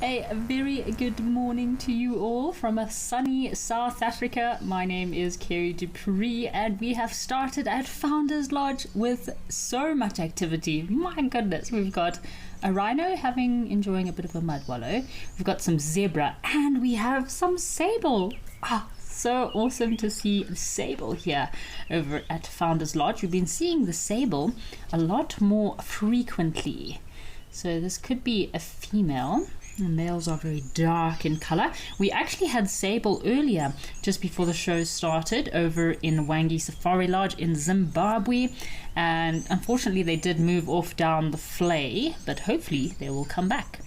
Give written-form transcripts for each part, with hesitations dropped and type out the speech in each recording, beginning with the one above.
A very good morning to you all from a sunny South Africa. My name is Kerry Dupree and we have started at Founders Lodge with so much activity. My goodness, we've got a rhino enjoying a bit of a mud wallow. We've got some zebra and we have some sable. So awesome to see the sable here over at Founders Lodge. We've been seeing the sable a lot more frequently. So this could be a female. The males are very dark in color. We actually had sable earlier, just before the show started, over in Wangi Safari Lodge in Zimbabwe. And unfortunately, they did move off down the Flay, but hopefully they will come back.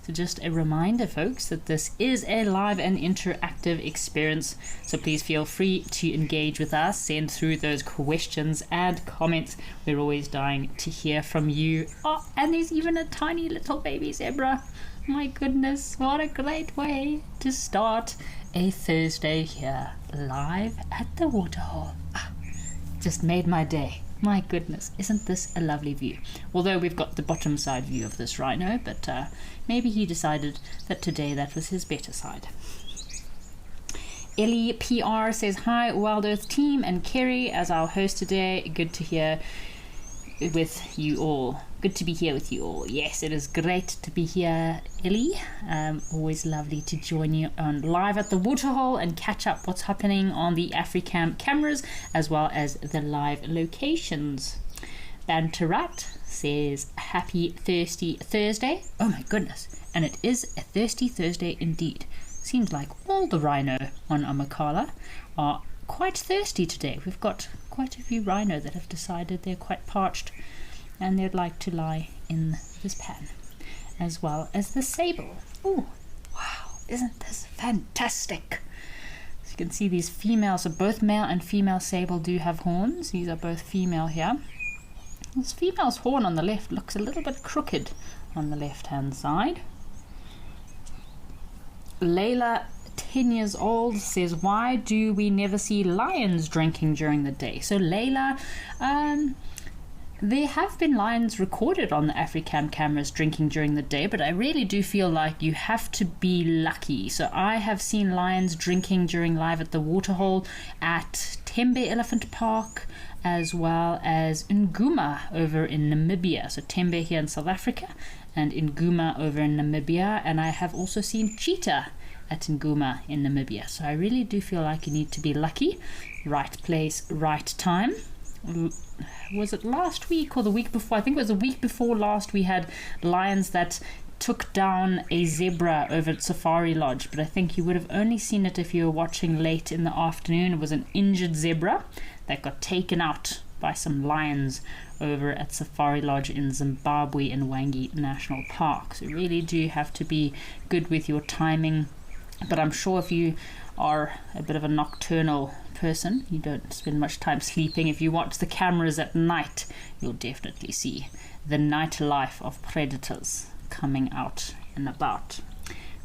So just a reminder, folks, that this is a live and interactive experience. So please feel free to engage with us, send through those questions and comments. We're always dying to hear from you. Oh, and there's even a tiny little baby zebra. My goodness, what a great way to start a Thursday here, live at the waterhole. Just made my day. My goodness, isn't this a lovely view? Although we've got the bottom side view of this rhino, but maybe he decided that today that was his better side. Ellie PR says, hi, Wild Earth team and Kerry as our host today. Good to hear with you all. Good to be here with you all. Yes, it is great to be here, Ellie. Always lovely to join you on live at the waterhole and catch up what's happening on the AfriCam cameras as well as the live locations. Banterat says, happy thirsty Thursday. Oh my goodness, and it is a thirsty Thursday indeed. Seems like all the rhino on Amakala are quite thirsty today. We've got quite a few rhino that have decided they're quite parched and they'd like to lie in this pan, as well as the sable. Oh, wow, isn't this fantastic? As you can see, these females, so both male and female sable do have horns. These are both female here. This female's horn on the left looks a little bit crooked on the left hand side. Layla, 10 years old, says, why do we never see lions drinking during the day? So Layla, there have been lions recorded on the AfriCam cameras drinking during the day, but I really do feel like you have to be lucky. So I have seen lions drinking during live at the waterhole at Tembe Elephant Park, as well as Nguma over in Namibia. So Tembe here in South Africa and Nguma over in Namibia. And I have also seen cheetah at Nguma in Namibia. So I really do feel like you need to be lucky. Right place, right time. Was it last week or the week before? I think it was the week before last we had lions that took down a zebra over at Safari Lodge, but I think you would have only seen it if you were watching late in the afternoon. It was an injured zebra that got taken out by some lions over at Safari Lodge in Zimbabwe in Wangi National Park. So you really do have to be good with your timing, but I'm sure if you are a bit of a nocturnal person, you don't spend much time sleeping, if you watch the cameras at night, you'll definitely see the nightlife of predators coming out and about.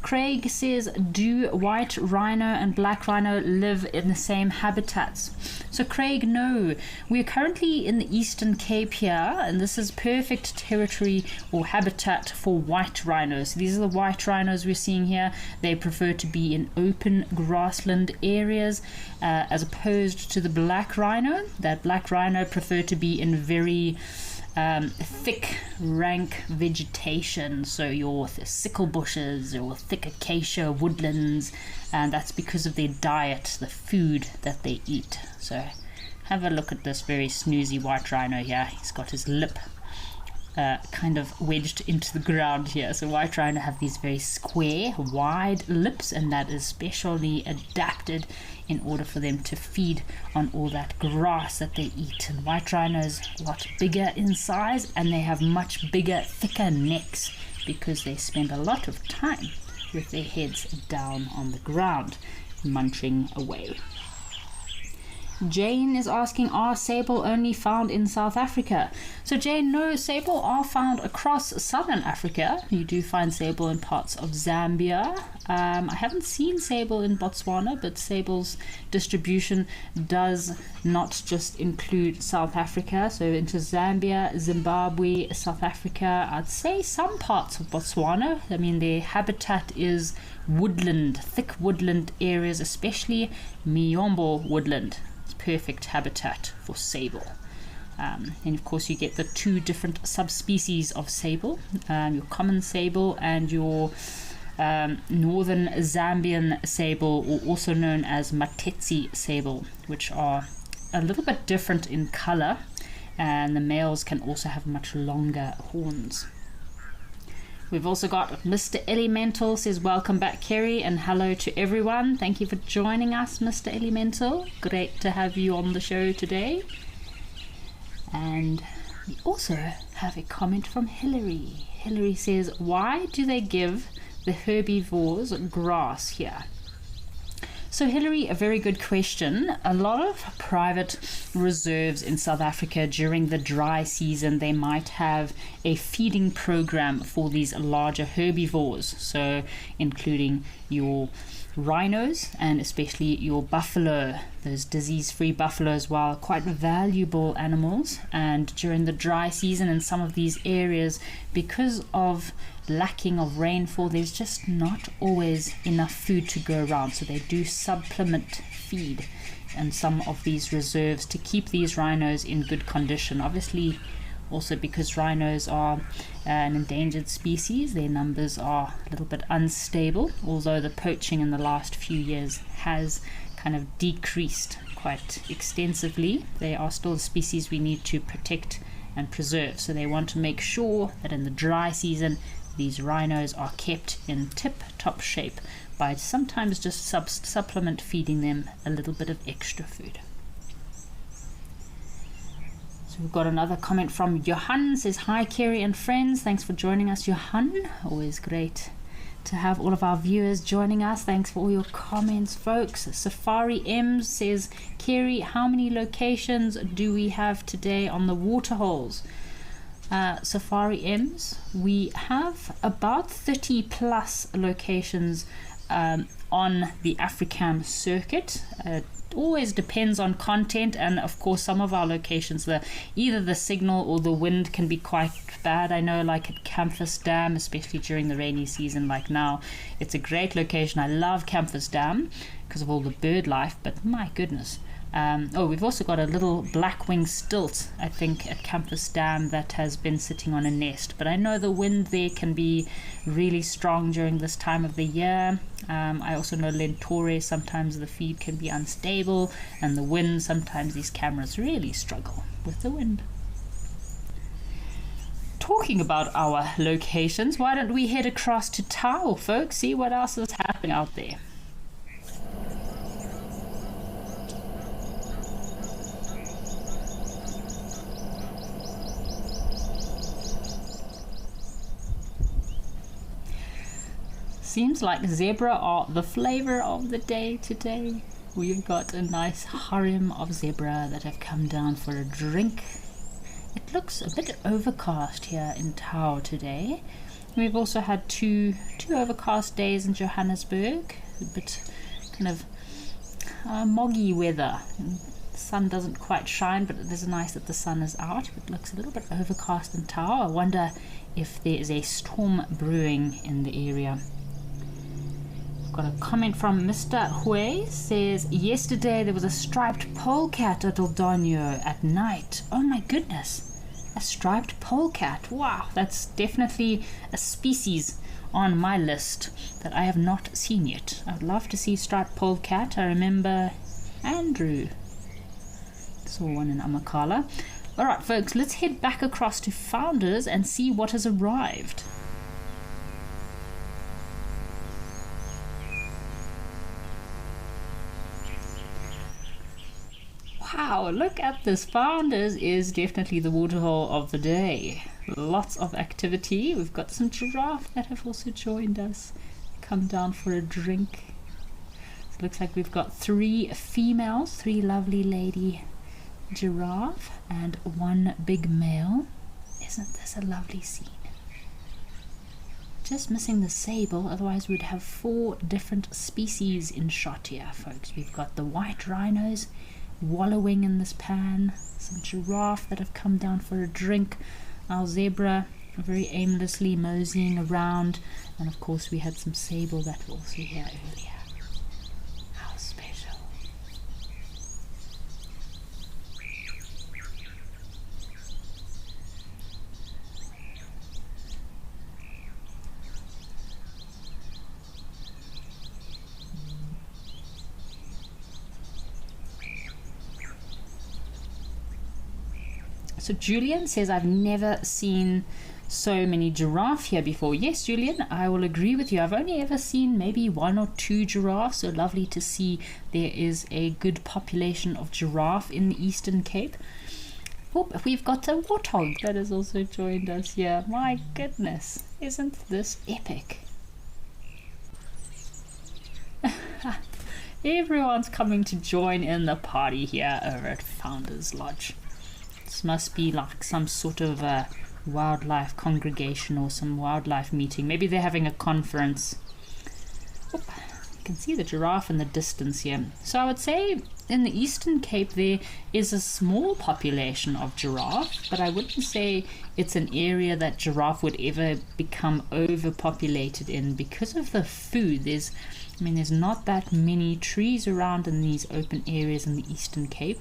Craig says, do white rhino and black rhino live in the same habitats? So Craig, no. We're currently in the Eastern Cape here, and this is perfect territory or habitat for white rhinos. These are the white rhinos we're seeing here. They prefer to be in open grassland areas as opposed to the black rhino. That black rhino prefer to be in very thick, rank vegetation, so your sickle bushes or thick acacia woodlands, and that's because of their diet, the food that they eat. So have a look at this very snoozy white rhino here. He's got his lip kind of wedged into the ground here. So white rhino have these very square, wide lips, and that is specially adapted in order for them to feed on all that grass that they eat. And white rhinos are a lot bigger in size, and they have much bigger, thicker necks because they spend a lot of time with their heads down on the ground, munching away. Jane is asking, are sable only found in South Africa? So Jane, no, sable are found across southern Africa. You do find sable in parts of Zambia. I haven't seen sable in Botswana, but sable's distribution does not just include South Africa. So into Zambia, Zimbabwe, South Africa, I'd say some parts of Botswana. I mean, their habitat is woodland, thick woodland areas, especially Miombo woodland. It's perfect habitat for sable. And of course you get the two different subspecies of sable, your common sable and your northern Zambian sable, or also known as Matetsi sable, which are a little bit different in color, and the males can also have much longer horns. We've also got Mr. Elemental says, welcome back, Kerry, and hello to everyone. Thank you for joining us, Mr. Elemental. Great to have you on the show today. And we also have a comment from Hillary. Hillary says, why do they give the herbivores grass here? So Hillary, a very good question. A lot of private reserves in South Africa during the dry season, they might have a feeding program for these larger herbivores. So including your rhinos and especially your buffalo, those disease-free buffaloes, while quite valuable animals. And during the dry season in some of these areas, because of lacking of rainfall, there's just not always enough food to go around, so they do supplement feed in some of these reserves to keep these rhinos in good condition. Obviously also because rhinos are an endangered species, their numbers are a little bit unstable, although the poaching in the last few years has kind of decreased quite extensively. They are still a species we need to protect and preserve, so they want to make sure that in the dry season these rhinos are kept in tip-top shape by sometimes just supplement feeding them a little bit of extra food. So we've got another comment from Johan, says, hi Kerry and friends, thanks for joining us, Johan. Always great to have all of our viewers joining us. Thanks for all your comments, folks. Safari M says, Kerry, how many locations do we have today on the waterholes? Safari M's, we have about 30 plus locations on the Africam circuit. Always depends on content, and of course some of our locations, either the signal or the wind can be quite bad. I know, like at Campus Dam, especially during the rainy season like now, it's a great location. I love Campus Dam because of all the bird life, but my goodness. We've also got a little black-winged stilt, I think, at Campus Dam that has been sitting on a nest. But I know the wind there can be really strong during this time of the year. I also know Lentore, sometimes the feed can be unstable, and the wind, sometimes these cameras really struggle with the wind. Talking about our locations, why don't we head across to Tau, folks, see what else is happening out there. Seems like zebra are the flavor of the day today. We've got a nice harem of zebra that have come down for a drink. It looks a bit overcast here in Tau today. We've also had two overcast days in Johannesburg. A bit kind of moggy weather. The sun doesn't quite shine, but it is nice that the sun is out. It looks a little bit overcast in Tau. I wonder if there is a storm brewing in the area. Got a comment from Mr. Hui, says, yesterday there was a striped polecat at Eldonio at night. Oh my goodness, a striped polecat. Wow, that's definitely a species on my list that I have not seen yet. I'd love to see striped polecat. I remember Andrew saw one in Amakala. Alright folks, let's head back across to Founders and see what has arrived. Wow, look at this. Founders is definitely the waterhole of the day. Lots of activity. We've got some giraffe that have also joined us. Come down for a drink. It looks like we've got 3 females, 3 lovely lady giraffe, and 1 big male. Isn't this a lovely scene? Just missing the sable, otherwise we'd have 4 different species in shot here, folks. We've got the white rhinos wallowing in this pan, some giraffe that have come down for a drink, our zebra very aimlessly moseying around, and of course we had some sable that were also here earlier. How special. So Julian says, I've never seen so many giraffe here before. Yes, Julian, I will agree with you. I've only ever seen maybe 1 or 2 giraffes, so lovely to see there is a good population of giraffe in the Eastern Cape. Oh, we've got a warthog that has also joined us here. My goodness, isn't this epic? Everyone's coming to join in the party here over at Founders Lodge. This must be like some sort of a wildlife congregation or some wildlife meeting. Maybe they're having a conference. Oop, you can see the giraffe in the distance here. So I would say in the Eastern Cape there is a small population of giraffe, but I wouldn't say it's an area that giraffe would ever become overpopulated in because of the food. There's not that many trees around in these open areas in the Eastern Cape.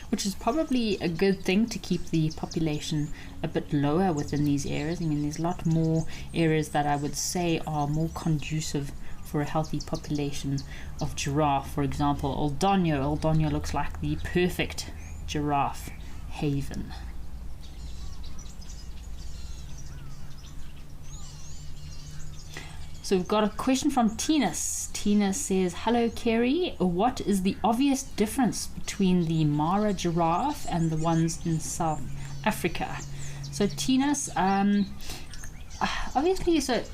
Which is probably a good thing to keep the population a bit lower within these areas. There's a lot more areas that I would say are more conducive for a healthy population of giraffe. For example, Old Doña looks like the perfect giraffe haven. So we've got a question from Tina. Tina says, hello Kerry, what is the obvious difference between the Mara giraffe and the ones in South Africa? So Tina's, obviously, so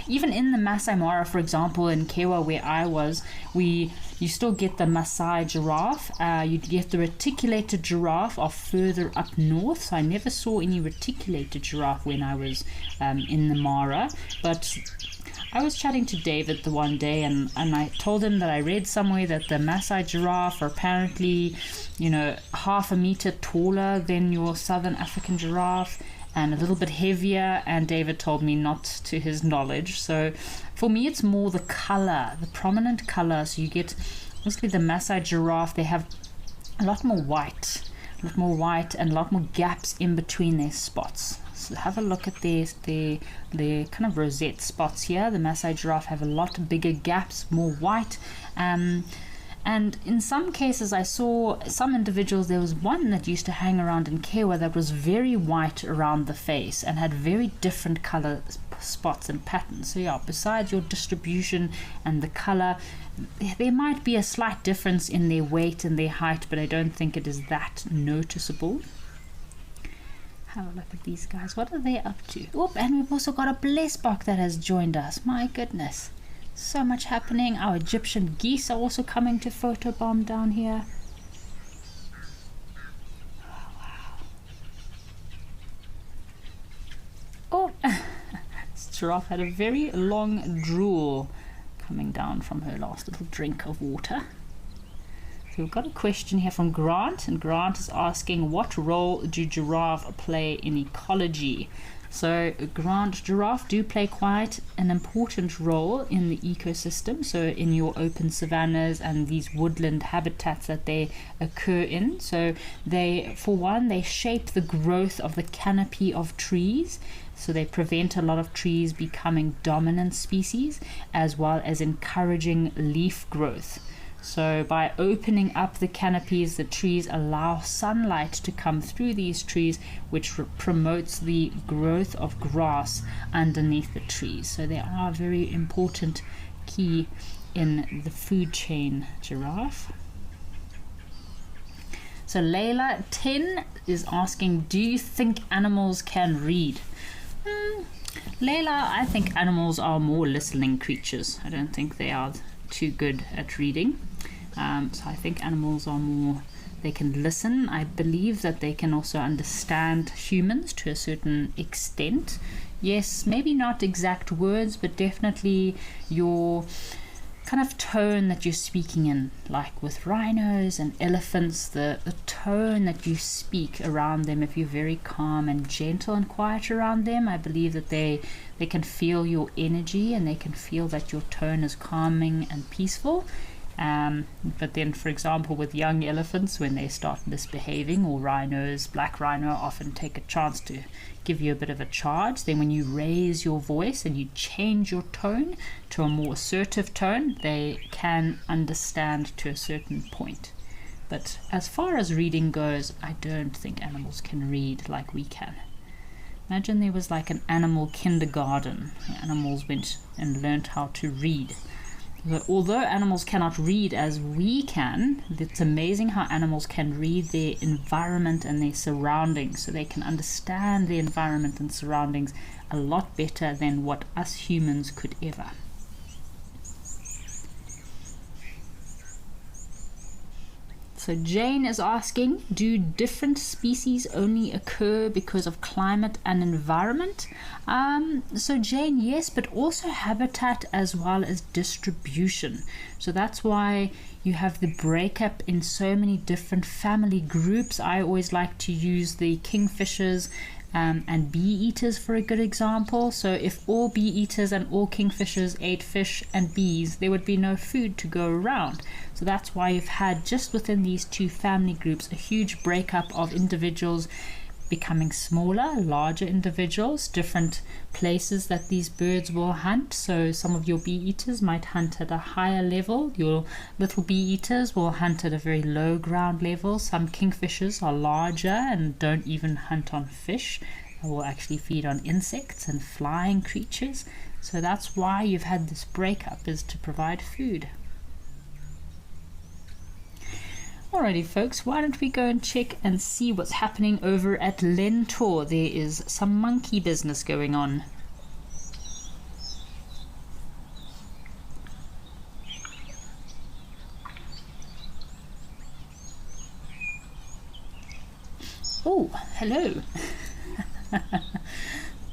even in the Masai Mara, for example, in Kewa where I was, you still get the Masai giraffe. You get the reticulated giraffe are further up north. So I never saw any reticulated giraffe when I was in the Mara, but I was chatting to David the one day and I told him that I read somewhere that the Maasai giraffe are apparently, half a meter taller than your Southern African giraffe and a little bit heavier, and David told me not to his knowledge. So for me it's more the color, the prominent color. So you get, mostly the Maasai giraffe, they have a lot more white and a lot more gaps in between their spots. So have a look at their kind of rosette spots here. The Maasai giraffe have a lot bigger gaps, more white. And in some cases I saw some individuals, there was one that used to hang around in Kewa that was very white around the face and had very different color spots and patterns. So yeah, besides your distribution and the color, there might be a slight difference in their weight and their height, but I don't think it is that noticeable. Have a look at these guys. What are they up to? Oh, and we've also got a blessbok that has joined us. My goodness. So much happening. Our Egyptian geese are also coming to photobomb down here. Oh, wow. Oh, this giraffe had a very long drool coming down from her last little drink of water. So we've got a question here from Grant, and Grant is asking, what role do giraffe play in ecology? So Grant, giraffe do play quite an important role in the ecosystem, so in your open savannas and these woodland habitats that they occur in. So they, for one, they shape the growth of the canopy of trees. So they prevent a lot of trees becoming dominant species, as well as encouraging leaf growth. So by opening up the canopies, the trees allow sunlight to come through these trees, which promotes the growth of grass underneath the trees. So they are a very important key in the food chain, giraffe. So Layla 10 is asking, do you think animals can read? Layla, I think animals are more listening creatures. I don't think they are too good at reading. So I think animals are more, they can listen. I believe that they can also understand humans to a certain extent. Yes, maybe not exact words, but definitely your kind of tone that you're speaking in. Like with rhinos and elephants, the tone that you speak around them, if you're very calm and gentle and quiet around them, I believe that they can feel your energy, and they can feel that your tone is calming and peaceful. But then, for example, with young elephants, when they start misbehaving, or rhinos, black rhino often take a chance to give you a bit of a charge. Then when you raise your voice and you change your tone to a more assertive tone, they can understand to a certain point. But as far as reading goes, I don't think animals can read like we can. Imagine there was like an animal kindergarten. Animals went and learned how to read. Although animals cannot read as we can, it's amazing how animals can read their environment and their surroundings, so they can understand the environment and surroundings a lot better than what us humans could ever. So Jane is asking, do different species only occur because of climate and environment? So Jane, yes, but also habitat as well as distribution. So that's why you have the breakup in so many different family groups. I always like to use the kingfishers and bee eaters for a good example. So if all bee eaters and all kingfishers ate fish and bees, there would be no food to go around. So that's why you've had, just within these two family groups, a huge breakup of individuals becoming smaller, larger individuals, different places that these birds will hunt. So some of your bee eaters might hunt at a higher level. Your little bee eaters will hunt at a very low ground level. Some kingfishers are larger and don't even hunt on fish. They will actually feed on insects and flying creatures. So that's why you've had this breakup, is to provide food. Alrighty folks, why don't we go and check and see what's happening over at Lentor. There is some monkey business going on. Oh, hello.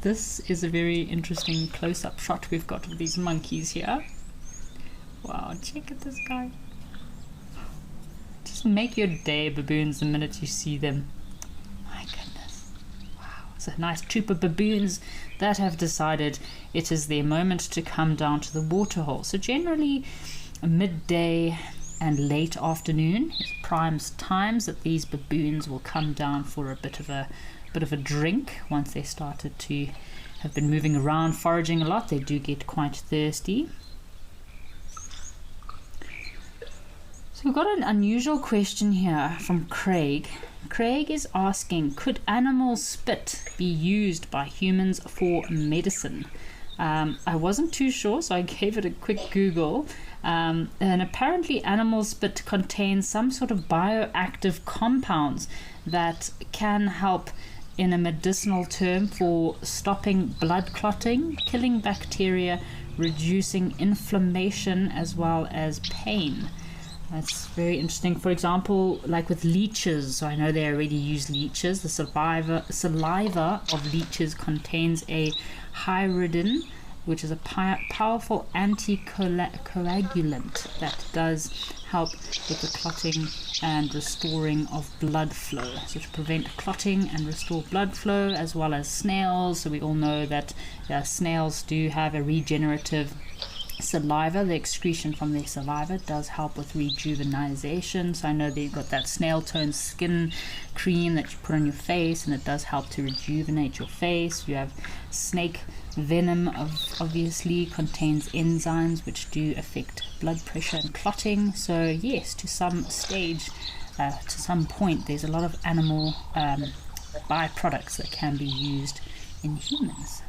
This is a very interesting close-up shot we've got of these monkeys here. Wow, check out this guy. Just make your day, baboons, the minute you see them. My goodness. Wow. It's a nice troop of baboons that have decided it is their moment to come down to the waterhole. So generally midday and late afternoon is prime times that these baboons will come down for a bit of a drink. Once they started to have been moving around foraging a lot, they do get quite thirsty. So we've got an unusual question here from Craig. Craig is asking, could animal spit be used by humans for medicine? I wasn't too sure, so I gave it a quick Google. And apparently animal spit contains some sort of bioactive compounds that can help in a medicinal term for stopping blood clotting, killing bacteria, reducing inflammation as well as pain. That's very interesting. For example, like with leeches, so I know they already use leeches. The saliva of leeches contains a hyaridin, which is a powerful anticoagulant that does help with the clotting and restoring of blood flow. So to prevent clotting and restore blood flow, as well as snails. So we all know that snails do have a regenerative saliva. The excretion from their saliva does help with rejuvenization. So I know that you've got that snail tone skin cream that you put on your face, and it does help to rejuvenate your face. You have snake venom, obviously contains enzymes which do affect blood pressure and clotting. So yes, to some point there's a lot of animal byproducts that can be used in humans.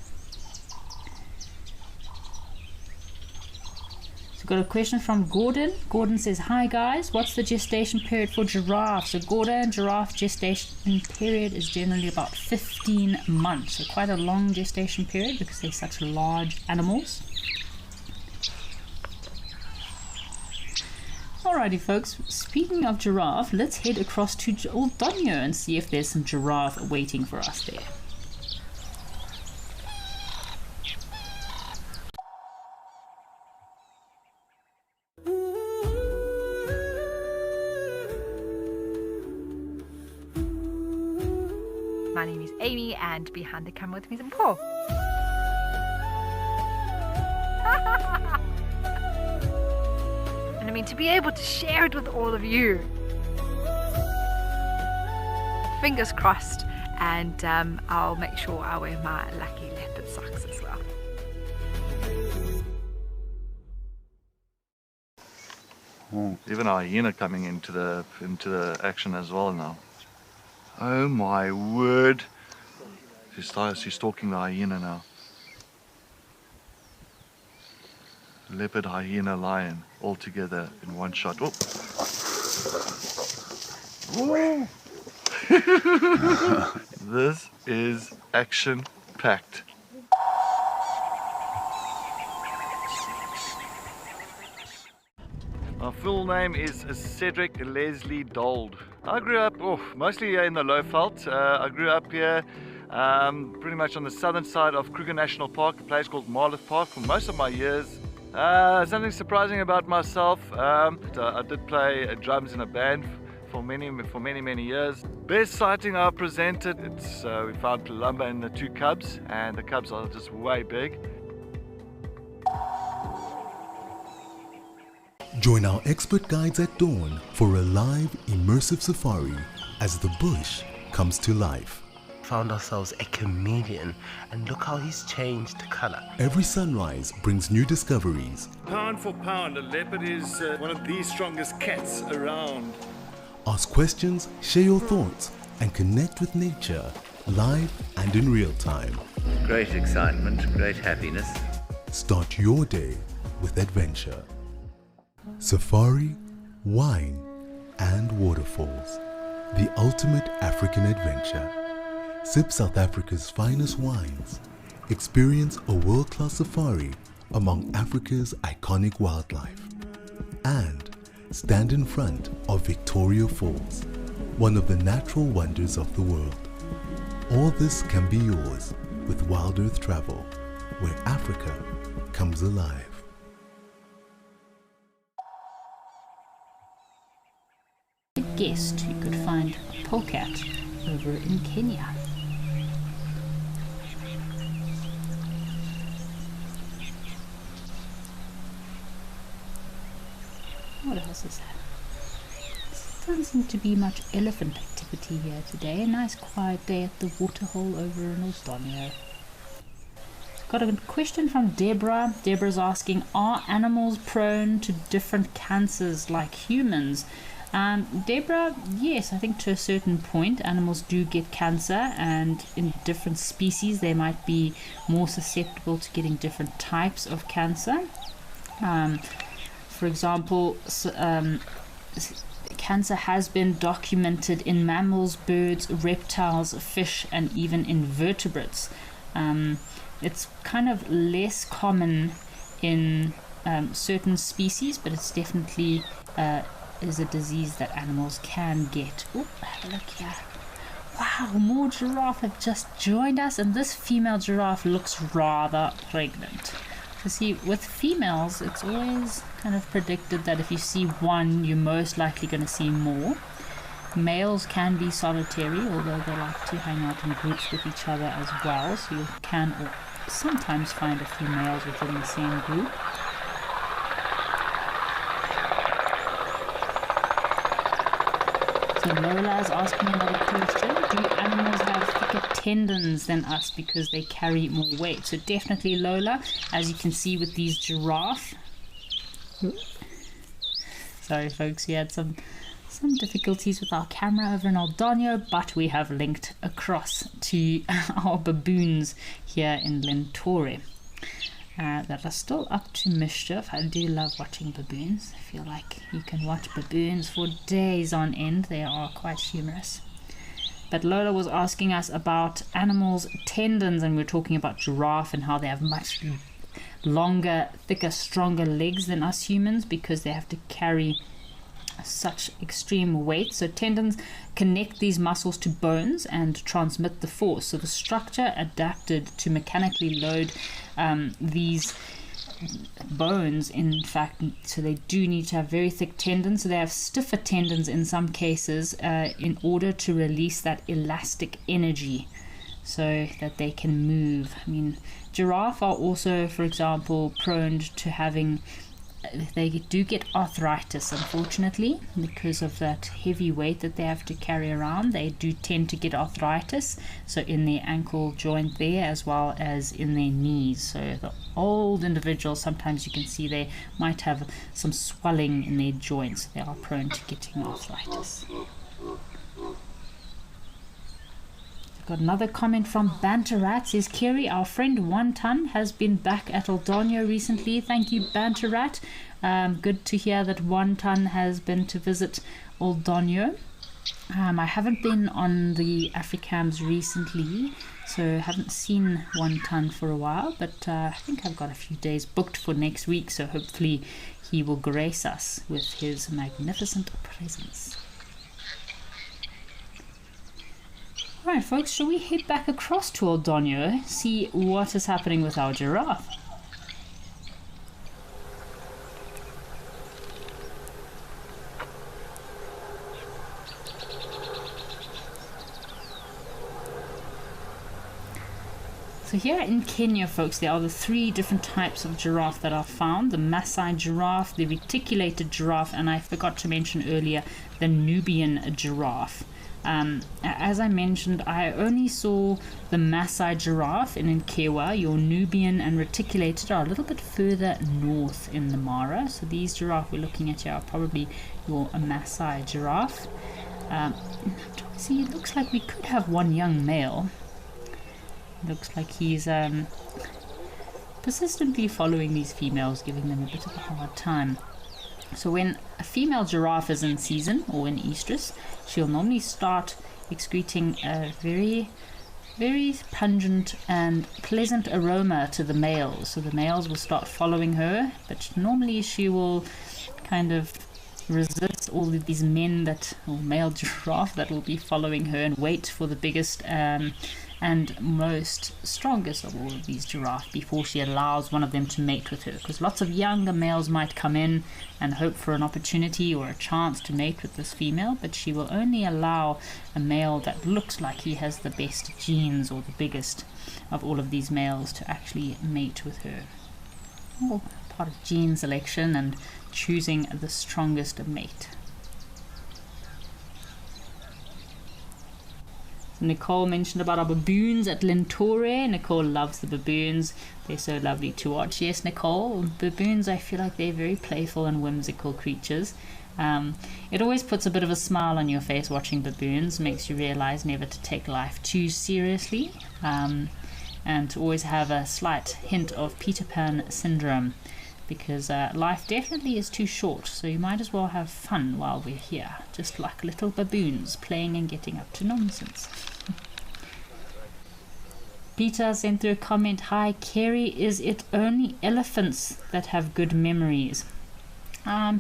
So got a question from Gordon. Gordon says, hi guys, what's the gestation period for giraffes? So Gordon, giraffe gestation period is generally about 15 months. So quite a long gestation period because they're such large animals. Alrighty folks, speaking of giraffe, let's head across to Old Donyo and see if there's some giraffe waiting for us there. My name is Amy, and behind the camera with me is Paul. And I mean, to be able to share it with all of you. Fingers crossed, and I'll make sure I wear my lucky leopard socks as well. Oh, even a hyena coming into the action as well now. Oh my word! She's stalking the hyena now. Leopard, hyena, lion, all together in one shot. Oh. Whoa. This is action-packed. My full name is Cedric Leslie Dold. I grew up mostly here in the Lowveld. I grew up here pretty much on the southern side of Kruger National Park, a place called Marlow Park, for most of my years. Something surprising about myself, I did play drums in a band for many years. Best sighting I presented, we found lumber in the two cubs, and the cubs are just way big. Join our expert guides at dawn for a live, immersive safari as the bush comes to life. Found ourselves a chameleon, and look how he's changed color. Every sunrise brings new discoveries. Pound for pound, a leopard is one of the strongest cats around. Ask questions, share your thoughts, and connect with nature live and in real time. Great excitement, great happiness. Start your day with adventure. Safari, wine, and waterfalls. The ultimate African adventure. Sip South Africa's finest wines. Experience a world-class safari among Africa's iconic wildlife. And stand in front of Victoria Falls, one of the natural wonders of the world. All this can be yours with Wild Earth Travel, where Africa comes alive. Guessed you could find a polecat over in Kenya. What else is that? There doesn't seem to be much elephant activity here today. A nice quiet day at the waterhole over in Old Donyo. Got a question from Deborah. Deborah's asking, are animals prone to different cancers like humans? Deborah, yes, I think to a certain point animals do get cancer, and in different species they might be more susceptible to getting different types of cancer. For example, cancer has been documented in mammals, birds, reptiles, fish, and even invertebrates. It's kind of less common in certain species, but it's definitely is a disease that animals can get. Oh, have a look here. Wow, more giraffe have just joined us, and this female giraffe looks rather pregnant. So see, with females, it's always kind of predicted that if you see one, you're most likely going to see more. Males can be solitary, although they like to hang out in groups with each other as well, so you can sometimes find a few males within the same group. So Lola is asking another question. Do animals have thicker tendons than us because they carry more weight? So definitely, Lola, as you can see with these giraffe. Sorry folks, we had some difficulties with our camera over in Old Donyo, but we have linked across to our baboons here in Lentore. That are still up to mischief. I do love watching baboons. I feel like you can watch baboons for days on end. They are quite humorous. But Lola was asking us about animals' tendons, and we're talking about giraffe and how they have much longer, thicker, stronger legs than us humans because they have to carry such extreme weight. So tendons connect these muscles to bones and transmit the force. So the structure adapted to mechanically load these bones, in fact, so they do need to have very thick tendons. So they have stiffer tendons in some cases in order to release that elastic energy so that they can move. I mean, giraffe are also, for example, prone to having, they do get arthritis, unfortunately, because of that heavy weight that they have to carry around. They do tend to get arthritis, so in their ankle joint there, as well as in their knees. So the old individuals, sometimes you can see they might have some swelling in their joints. They are prone to getting arthritis. Got another comment from Banterat. Says, Kerry, our friend One Ton has been back at Oldonyo recently. Thank you, Banterat. Good to hear that One Ton has been to visit Oldonyo. I haven't been on the Africams recently, so haven't seen One Ton for a while, but I think I've got a few days booked for next week, so hopefully he will grace us with his magnificent presence. Alright folks, shall we head back across to Oldonyo, see what is happening with our giraffe? So here in Kenya, folks, there are the 3 different types of giraffe that are found. The Maasai giraffe, the reticulated giraffe, and I forgot to mention earlier, the Nubian giraffe. As I mentioned, I only saw the Maasai giraffe in Nkewa. Your Nubian and reticulated are a little bit further north in the Mara. So these giraffe we're looking at here are probably your Maasai giraffe. See, it looks like we could have one young male. Looks like he's persistently following these females, giving them a bit of a hard time. So when a female giraffe is in season or in estrus, she'll normally start excreting a very, very pungent and pleasant aroma to the males. So the males will start following her, but normally she will kind of resist all of these men or male giraffe that will be following her and wait for the biggest and most strongest of all of these giraffe before she allows one of them to mate with her, because lots of younger males might come in and hope for an opportunity or a chance to mate with this female, but she will only allow a male that looks like he has the best genes or the biggest of all of these males to actually mate with her. All part of gene selection and choosing the strongest mate. Nicole mentioned about our baboons at Lentore. Nicole loves the baboons. They're so lovely to watch. Yes, Nicole, baboons, I feel like they're very playful and whimsical creatures. It always puts a bit of a smile on your face watching baboons, makes you realize never to take life too seriously, and to always have a slight hint of Peter Pan syndrome, because life definitely is too short, so you might as well have fun while we're here, just like little baboons playing and getting up to nonsense. Peter sent through a comment, hi Kerry, is it only elephants that have good memories?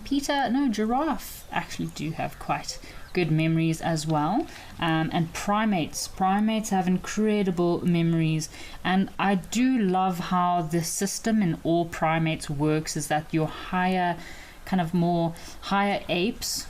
Peter, no, giraffe actually do have quite good memories as well, and primates have incredible memories. And I do love how the system in all primates works, is that your higher apes,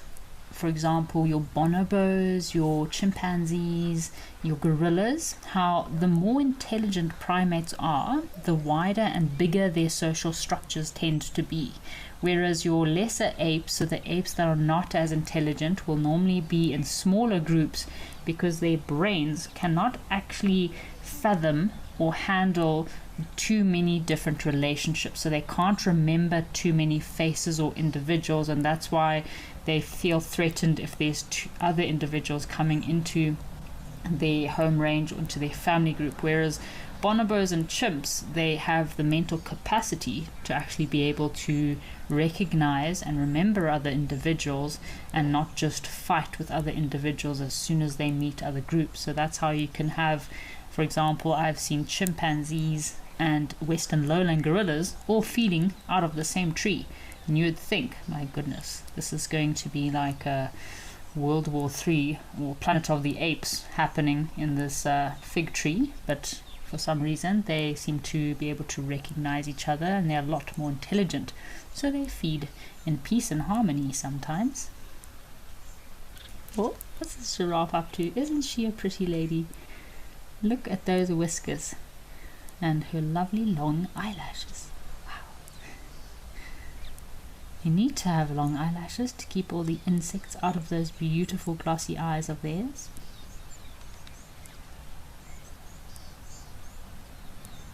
for example your bonobos, your chimpanzees, your gorillas, how the more intelligent primates are, the wider and bigger their social structures tend to be. Whereas your lesser apes, so the apes that are not as intelligent, will normally be in smaller groups because their brains cannot actually fathom or handle too many different relationships. So they can't remember too many faces or individuals, and that's why they feel threatened if there's other individuals coming into their home range or into their family group. Whereas bonobos and chimps, they have the mental capacity to actually be able to recognize and remember other individuals and not just fight with other individuals as soon as they meet other groups. So that's how you can have, for example, I've seen chimpanzees and western lowland gorillas all feeding out of the same tree, And you would think, my goodness, this is going to be like a World War III or Planet of the Apes happening in this fig tree, but for some reason they seem to be able to recognize each other, and they're a lot more intelligent, so they feed in peace and harmony sometimes. Oh, what's this giraffe up to? Isn't she a pretty lady? Look at those whiskers and her lovely long eyelashes. Wow. You need to have long eyelashes to keep all the insects out of those beautiful glossy eyes of theirs.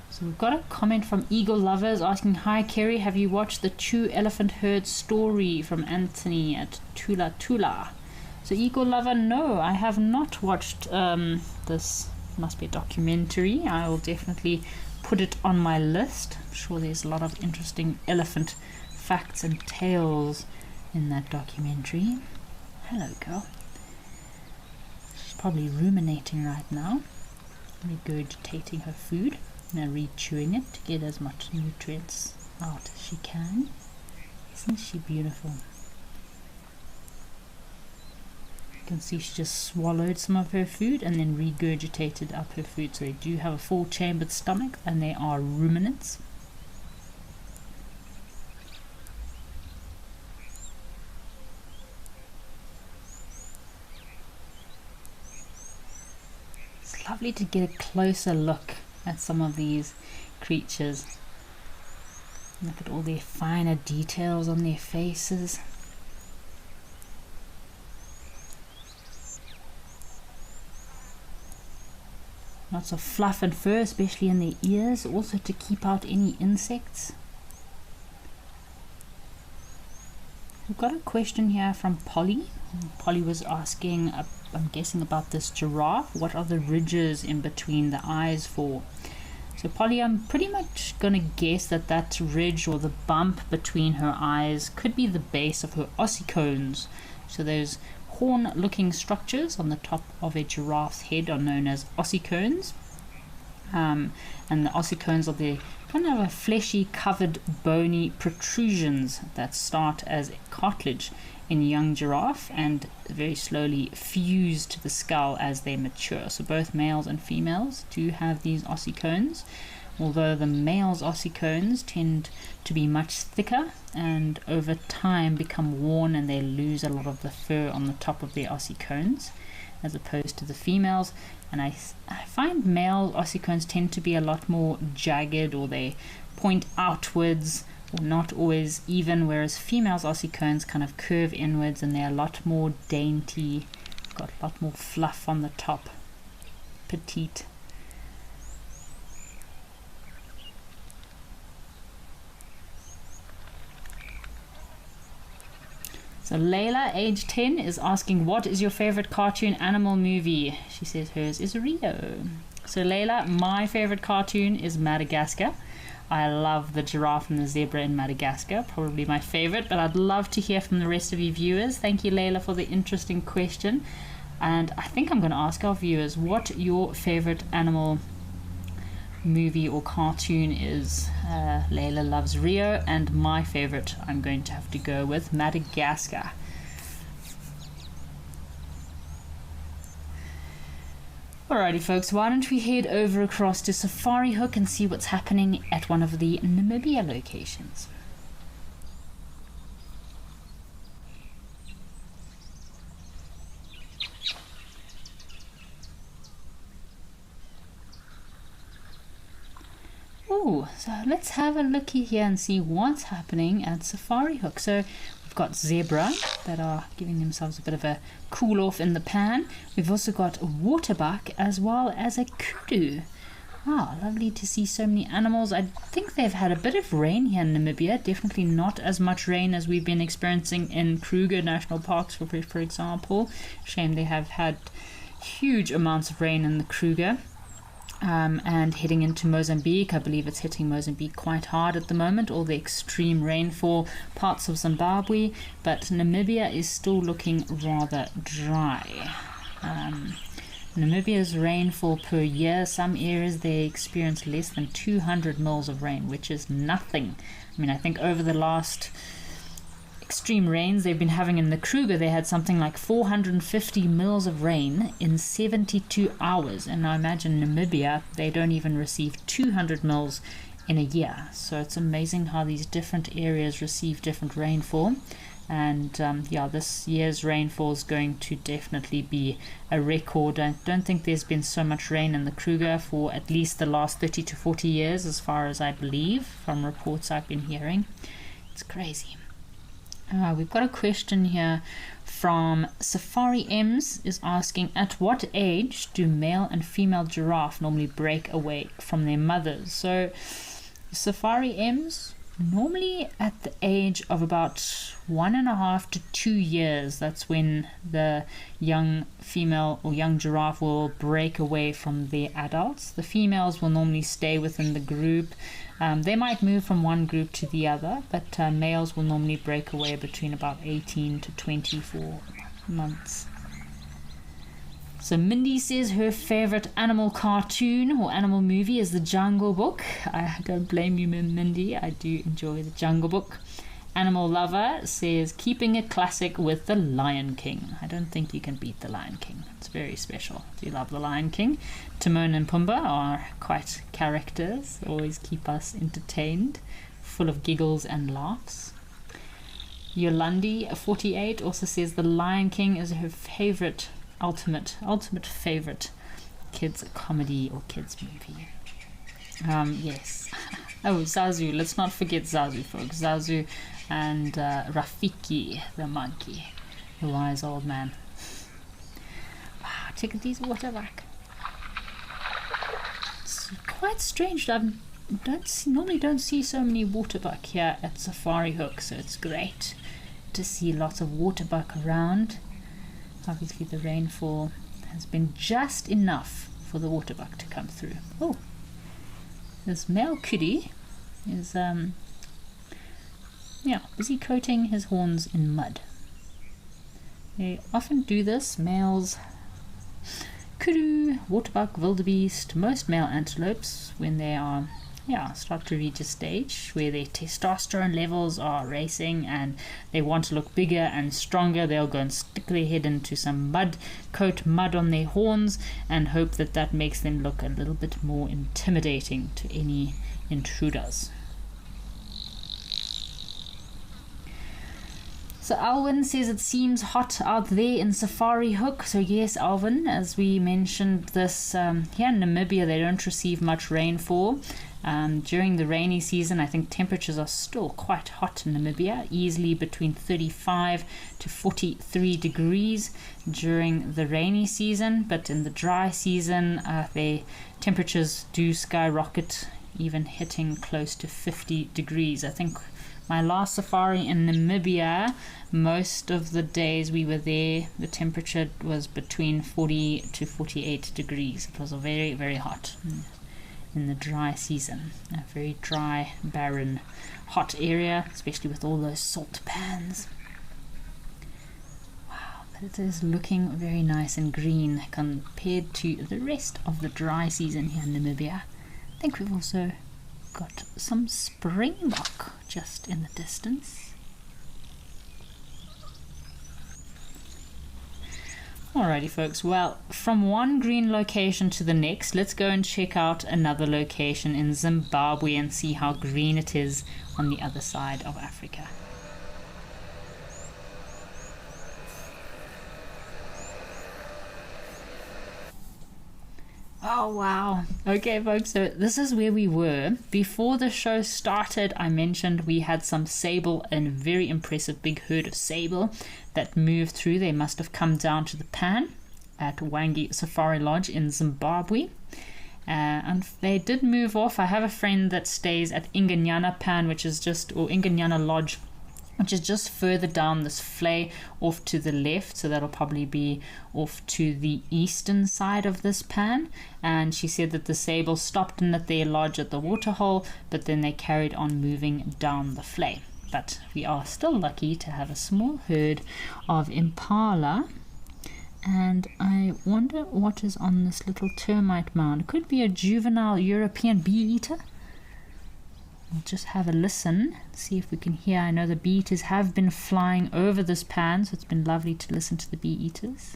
So we've got a comment from Eagle Lovers asking, "Hi Kerry, have you watched the True Elephant Herd story from Anthony at Tula Tula?" So Eagle Lover, no, I have not watched this. Must be a documentary. I will definitely put it on my list. I'm sure there's a lot of interesting elephant facts and tales in that documentary. Hello girl. She's probably ruminating right now, regurgitating her food and re-chewing it to get as much nutrients out as she can. Isn't she beautiful? You can see she just swallowed some of her food and then regurgitated up her food. So they do have a full chambered stomach, and they are ruminants. It's lovely to get a closer look at some of these creatures. Look at all their finer details on their faces. Lots of fluff and fur, especially in their ears, also to keep out any insects. We've got a question here from Polly. Polly was asking, I'm guessing about this giraffe. What are the ridges in between the eyes for? So Polly, I'm pretty much going to guess that that ridge or the bump between her eyes could be the base of her ossicones. So those horn-looking structures on the top of a giraffe's head are known as ossicones. And the ossicones are the kind of a fleshy, covered, bony protrusions that start as cartilage in young giraffe and very slowly fuse to the skull as they mature. So both males and females do have these ossicones, although the male's ossicones tend to be much thicker and over time become worn, and they lose a lot of the fur on the top of their ossicones as opposed to the females. And I find male ossicones tend to be a lot more jagged, or they point outwards or not always even, whereas females' ossicones kind of curve inwards and they're a lot more dainty, got a lot more fluff on the top, petite. So Layla, age 10, is asking, what is your favorite cartoon animal movie? She says hers is Rio. So Layla, my favorite cartoon is Madagascar. I love the giraffe and the zebra in Madagascar, probably my favorite, but I'd love to hear from the rest of you viewers. Thank you, Layla, for the interesting question. And I think I'm going to ask our viewers what your favorite animal movie or cartoon is. Layla loves Rio, and my favorite, I'm going to have to go with Madagascar. Alrighty folks, why don't we head over across to Safari Hook and see what's happening at one of the Namibia locations. Oh, so let's have a looky here and see what's happening at Safari Hook. So we've got zebra that are giving themselves a bit of a cool off in the pan. We've also got a waterbuck as well as a kudu. Wow, lovely to see so many animals. I think they've had a bit of rain here in Namibia. Definitely not as much rain as we've been experiencing in Kruger National Parks, for example. Shame they have had huge amounts of rain in the Kruger. And heading into Mozambique, I believe it's hitting Mozambique quite hard at the moment, all the extreme rainfall, parts of Zimbabwe, but Namibia is still looking rather dry. Namibia's rainfall per year, some areas they experience less than 200 mils of rain, which is nothing. I mean, I think over the last extreme rains they've been having in the Kruger. They had something like 450 mils of rain in 72 hours. And I imagine Namibia, they don't even receive 200 mils in a year. So it's amazing how these different areas receive different rainfall. And yeah, this year's rainfall is going to definitely be a record. I don't think there's been so much rain in the Kruger for at least the last 30 to 40 years, as far as I believe, from reports I've been hearing. It's crazy. We've got a question here from Safari M's is asking, at what age do male and female giraffe normally break away from their mothers? So Safari M's, normally at the age of about 1.5 to 2 years, that's when the young female or young giraffe will break away from their adults. The females will normally stay within the group. They might move from one group to the other, but males will normally break away between about 18 to 24 months. So Mindy says her favorite animal cartoon or animal movie is The Jungle Book. I don't blame you, Mindy. I do enjoy The Jungle Book. Animal Lover says keeping it classic with The Lion King. I don't think you can beat The Lion King. It's very special. Do you love The Lion King? Timon and Pumbaa are quite characters. Always keep us entertained, full of giggles and laughs. Yolandi 48 also says The Lion King is her favorite, ultimate favorite kids comedy or kids movie. Yes. Oh, Zazu. Let's not forget Zazu, folks. Zazu and Rafiki, the monkey, the wise old man. Wow, check out these waterbuck. It's quite strange. I normally don't see so many waterbuck here at Safari Hook, so it's great to see lots of waterbuck around. Obviously the rainfall has been just enough for the waterbuck to come through. Oh, this male kudu is busy coating his horns in mud. They often do this, males, kudu, waterbuck, wildebeest, most male antelopes, when they are start to reach a stage where their testosterone levels are racing and they want to look bigger and stronger. They'll go and stick their head into some mud, coat mud on their horns, and hope that makes them look a little bit more intimidating to any intruders. So Alwyn says it seems hot out there in Safari Hook. So yes, Alvin, as we mentioned this, here in Namibia they don't receive much rainfall. During the rainy season, I think temperatures are still quite hot in Namibia, easily between 35 to 43 degrees during the rainy season. But in the dry season, the temperatures do skyrocket, even hitting close to 50 degrees. I think my last safari in Namibia, most of the days we were there, the temperature was between 40 to 48 degrees. It was a very, very hot in the dry season. A very dry, barren, hot area, especially with all those salt pans. Wow, but it is looking very nice and green compared to the rest of the dry season here in Namibia. I think we've also got some springbok just in the distance. Alrighty folks, well, from one green location to the next, let's go and check out another location in Zimbabwe and see how green it is on the other side of Africa. Oh wow. Okay folks, so this is where we were. Before the show started, I mentioned we had some sable and very impressive big herd of sable that moved through. They must have come down to the pan at Wangi Safari Lodge in Zimbabwe. And they did move off. I have a friend that stays at Inganyana Pan, Inganyana Lodge, which is just further down this vlei off to the left, so that'll probably be off to the eastern side of this pan. And she said that the sable stopped in at their lodge at the waterhole, but then they carried on moving down the vlei. But we are still lucky to have a small herd of impala, and I wonder what is on this little termite mound. It could be a juvenile European bee eater. We'll just have a listen, see if we can hear. I know the bee eaters have been flying over this pan, so it's been lovely to listen to the bee eaters.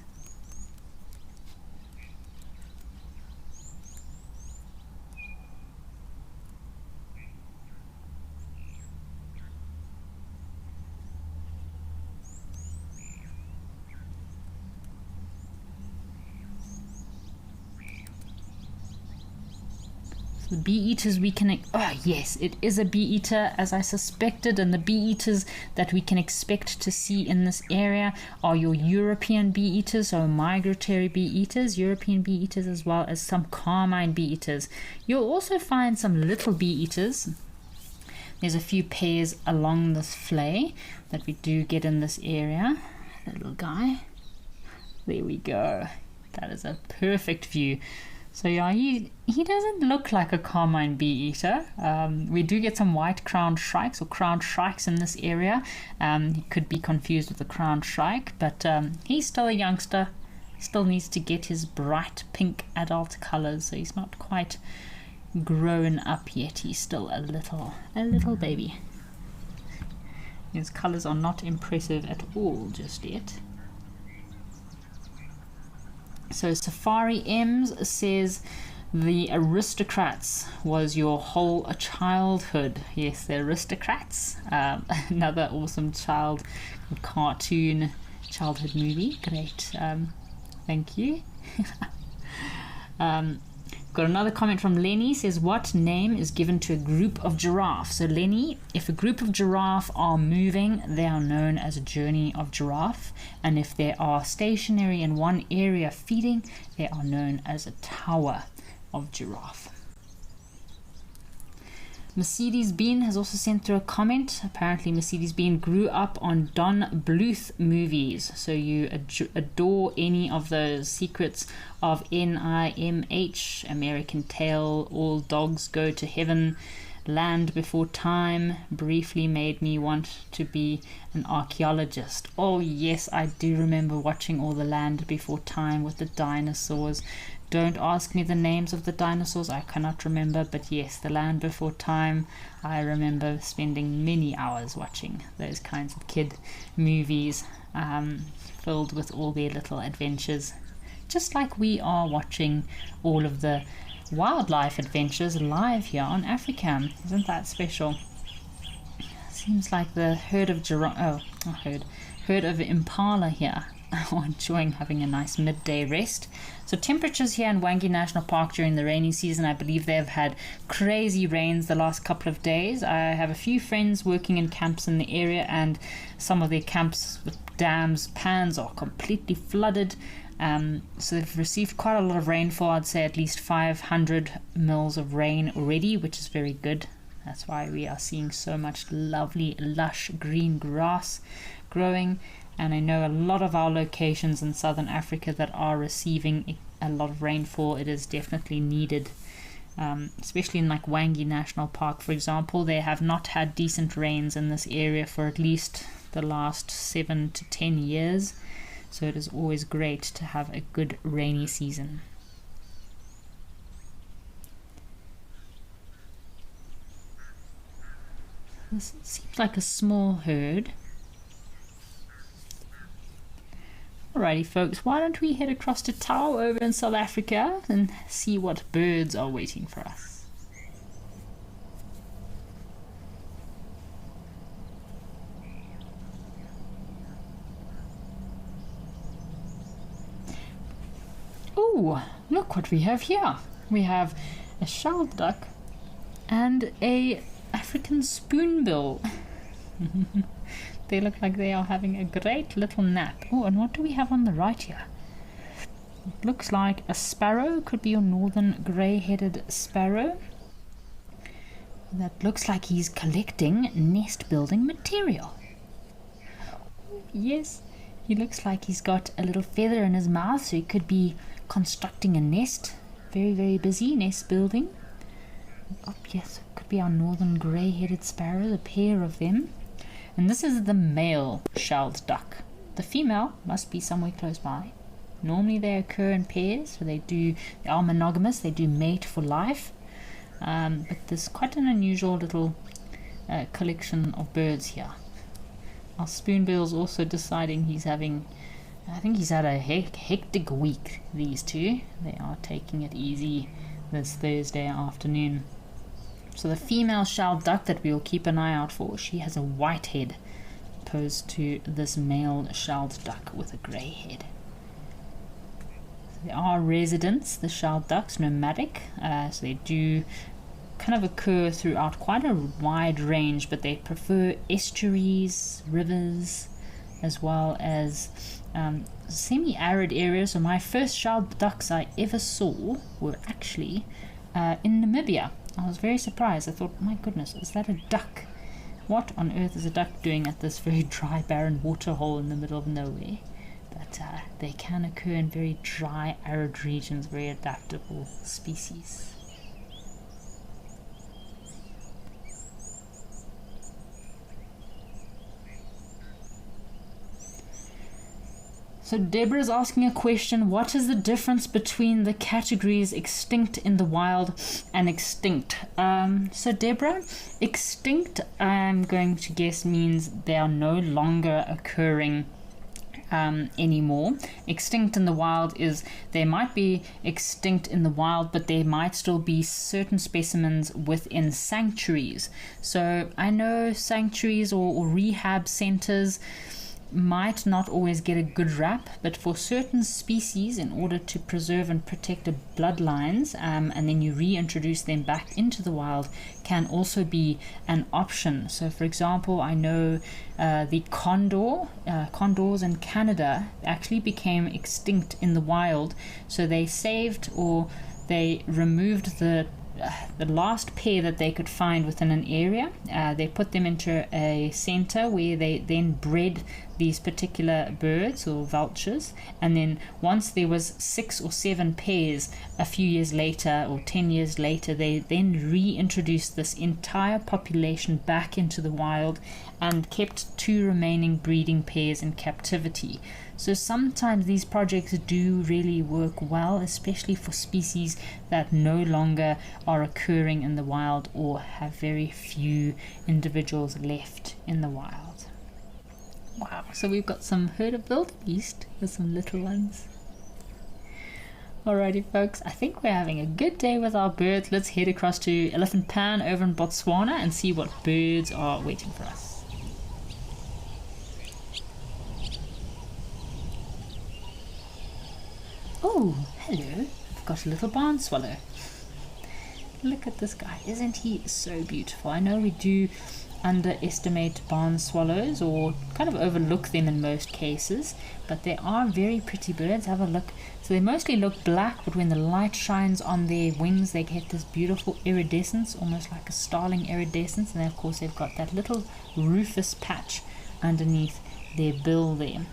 The bee eaters we can, oh yes, it is a bee eater as I suspected, and the bee eaters that we can expect to see in this area are your European bee eaters, or migratory bee eaters, European bee eaters, as well as some carmine bee eaters. You'll also find some little bee eaters. There's a few pairs along this flay that we do get in this area. That little guy. There we go. That is a perfect view. So yeah, he doesn't look like a carmine bee eater. We do get some white crowned shrikes or crowned shrikes in this area. He could be confused with the crowned shrike, but he's still a youngster. Still needs to get his bright pink adult colors, so he's not quite grown up yet. He's still a little baby. His colors are not impressive at all just yet. So Safari M's says the aristocrats was your whole childhood. Yes, the aristocrats. Another awesome cartoon childhood movie. Great. Thank you. Got another comment from Lenny. Says, what name is given to a group of giraffes? So Lenny, if a group of giraffe are moving, they are known as a journey of giraffe. And if they are stationary in one area feeding, they are known as a tower of giraffe. Mercedes Bean has also sent through a comment. Apparently Mercedes Bean grew up on Don Bluth movies, so you adore any of those Secrets of NIMH, American Tail, All Dogs Go to Heaven, Land Before Time. Briefly made me want to be an archaeologist. Oh yes, I do remember watching all the Land Before Time with the dinosaurs. Don't ask me the names of the dinosaurs, I cannot remember, but yes, The Land Before Time. I remember spending many hours watching those kinds of kid movies, filled with all their little adventures, just like we are watching all of the wildlife adventures live here on Africam. Isn't that special? Seems like the herd of herd of impala here are enjoying having a nice midday rest. So temperatures here in Wangi National Park during the rainy season, I believe they've had crazy rains the last couple of days. I have a few friends working in camps in the area, and some of their camps with dams, pans are completely flooded. So they've received quite a lot of rainfall. I'd say at least 500 mils of rain already, which is very good. That's why we are seeing so much lovely lush green grass growing. And I know a lot of our locations in southern Africa that are receiving a lot of rainfall. It is definitely needed, especially in like Wangi National Park, for example. They have not had decent rains in this area for at least the last 7 to 10 years. So it is always great to have a good rainy season. This seems like a small herd. Alrighty folks, why don't we head across to Tau over in South Africa and see what birds are waiting for us. Ooh, look what we have here. We have a shelled duck and a African spoonbill. They look like they are having a great little nap. Oh, and what do we have on the right here? It looks like a sparrow. Could be a northern grey-headed sparrow. That looks like he's collecting nest-building material. Yes, he looks like he's got a little feather in his mouth, so he could be constructing a nest. Very, very busy nest building. Oh, yes, it could be our northern grey-headed sparrow, a pair of them. And this is the male shelled duck. The female must be somewhere close by. Normally they occur in pairs, so they are monogamous, they do mate for life. But there's quite an unusual little collection of birds here. Our spoonbill's also deciding he's having, I think he's had a hectic week, these two. They are taking it easy this Thursday afternoon. So the female shell duck that we'll keep an eye out for, she has a white head, opposed to this male shelled duck with a grey head. So they are residents, the shelled ducks, nomadic, so they do kind of occur throughout quite a wide range, but they prefer estuaries, rivers, as well as semi-arid areas. So my first shelled ducks I ever saw were actually in Namibia. I was very surprised. I thought, my goodness, is that a duck? What on earth is a duck doing at this very dry, barren waterhole in the middle of nowhere? But they can occur in very dry, arid regions, very adaptable species. So Deborah's asking a question: what is the difference between the categories extinct in the wild and extinct? So Deborah, extinct, I'm going to guess, means they are no longer occurring anymore. Extinct in the wild is they might be extinct in the wild, but there might still be certain specimens within sanctuaries. So I know sanctuaries or rehab centers might not always get a good rap, but for certain species, in order to preserve and protect the bloodlines, and then you reintroduce them back into the wild, can also be an option. So for example, I know the condors in Canada actually became extinct in the wild, so they saved, or they removed the last pair that they could find within an area. They put them into a center where they then bred these particular birds or vultures, and then once there was 6 or 7 pairs a few years later or 10 years later, they then reintroduced this entire population back into the wild and kept 2 remaining breeding pairs in captivity. So sometimes these projects do really work well, especially for species that no longer are occurring in the wild or have very few individuals left in the wild. Wow, so we've got some herd of wildebeest with some little ones. Alrighty folks, I think we're having a good day with our birds. Let's head across to Elephant Pan over in Botswana and see what birds are waiting for us. Oh, hello. I've got a little barn swallow. Look at this guy. Isn't he so beautiful? I know we do underestimate barn swallows or kind of overlook them in most cases, but they are very pretty birds. Have a look. So they mostly look black, but when the light shines on their wings, they get this beautiful iridescence, almost like a starling iridescence. And then of course they've got that little rufous patch underneath their bill there.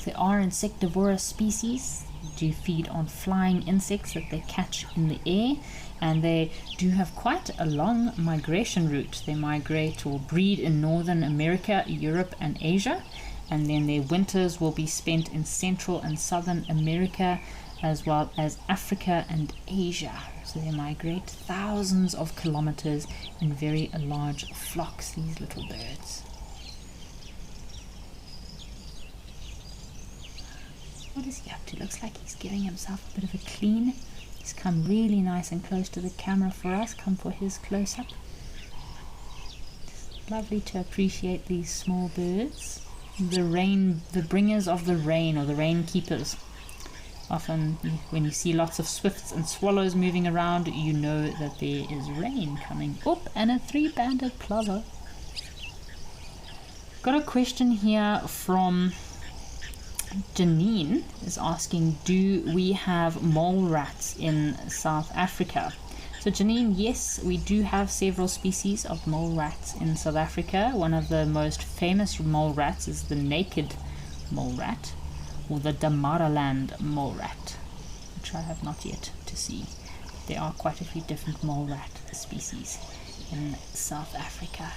They are insectivorous species, do feed on flying insects that they catch in the air, and they do have quite a long migration route. They migrate or breed in Northern America, Europe and Asia, and then their winters will be spent in Central and Southern America, as well as Africa and Asia. So they migrate thousands of kilometers in very large flocks, these little birds. What is he up to? Looks like he's giving himself a bit of a clean. He's come really nice and close to the camera for us. Come for his close-up. It's lovely to appreciate these small birds. The bringers of the rain, or the rain keepers. Often when you see lots of swifts and swallows moving around, you know that there is rain coming. Oh, and a 3-banded plover. Got a question here from Janine is asking, do we have mole rats in South Africa? So Janine, yes, we do have several species of mole rats in South Africa. One of the most famous mole rats is the naked mole rat, or the Damaraland mole rat, which I have not yet to see. There are quite a few different mole rat species in South Africa.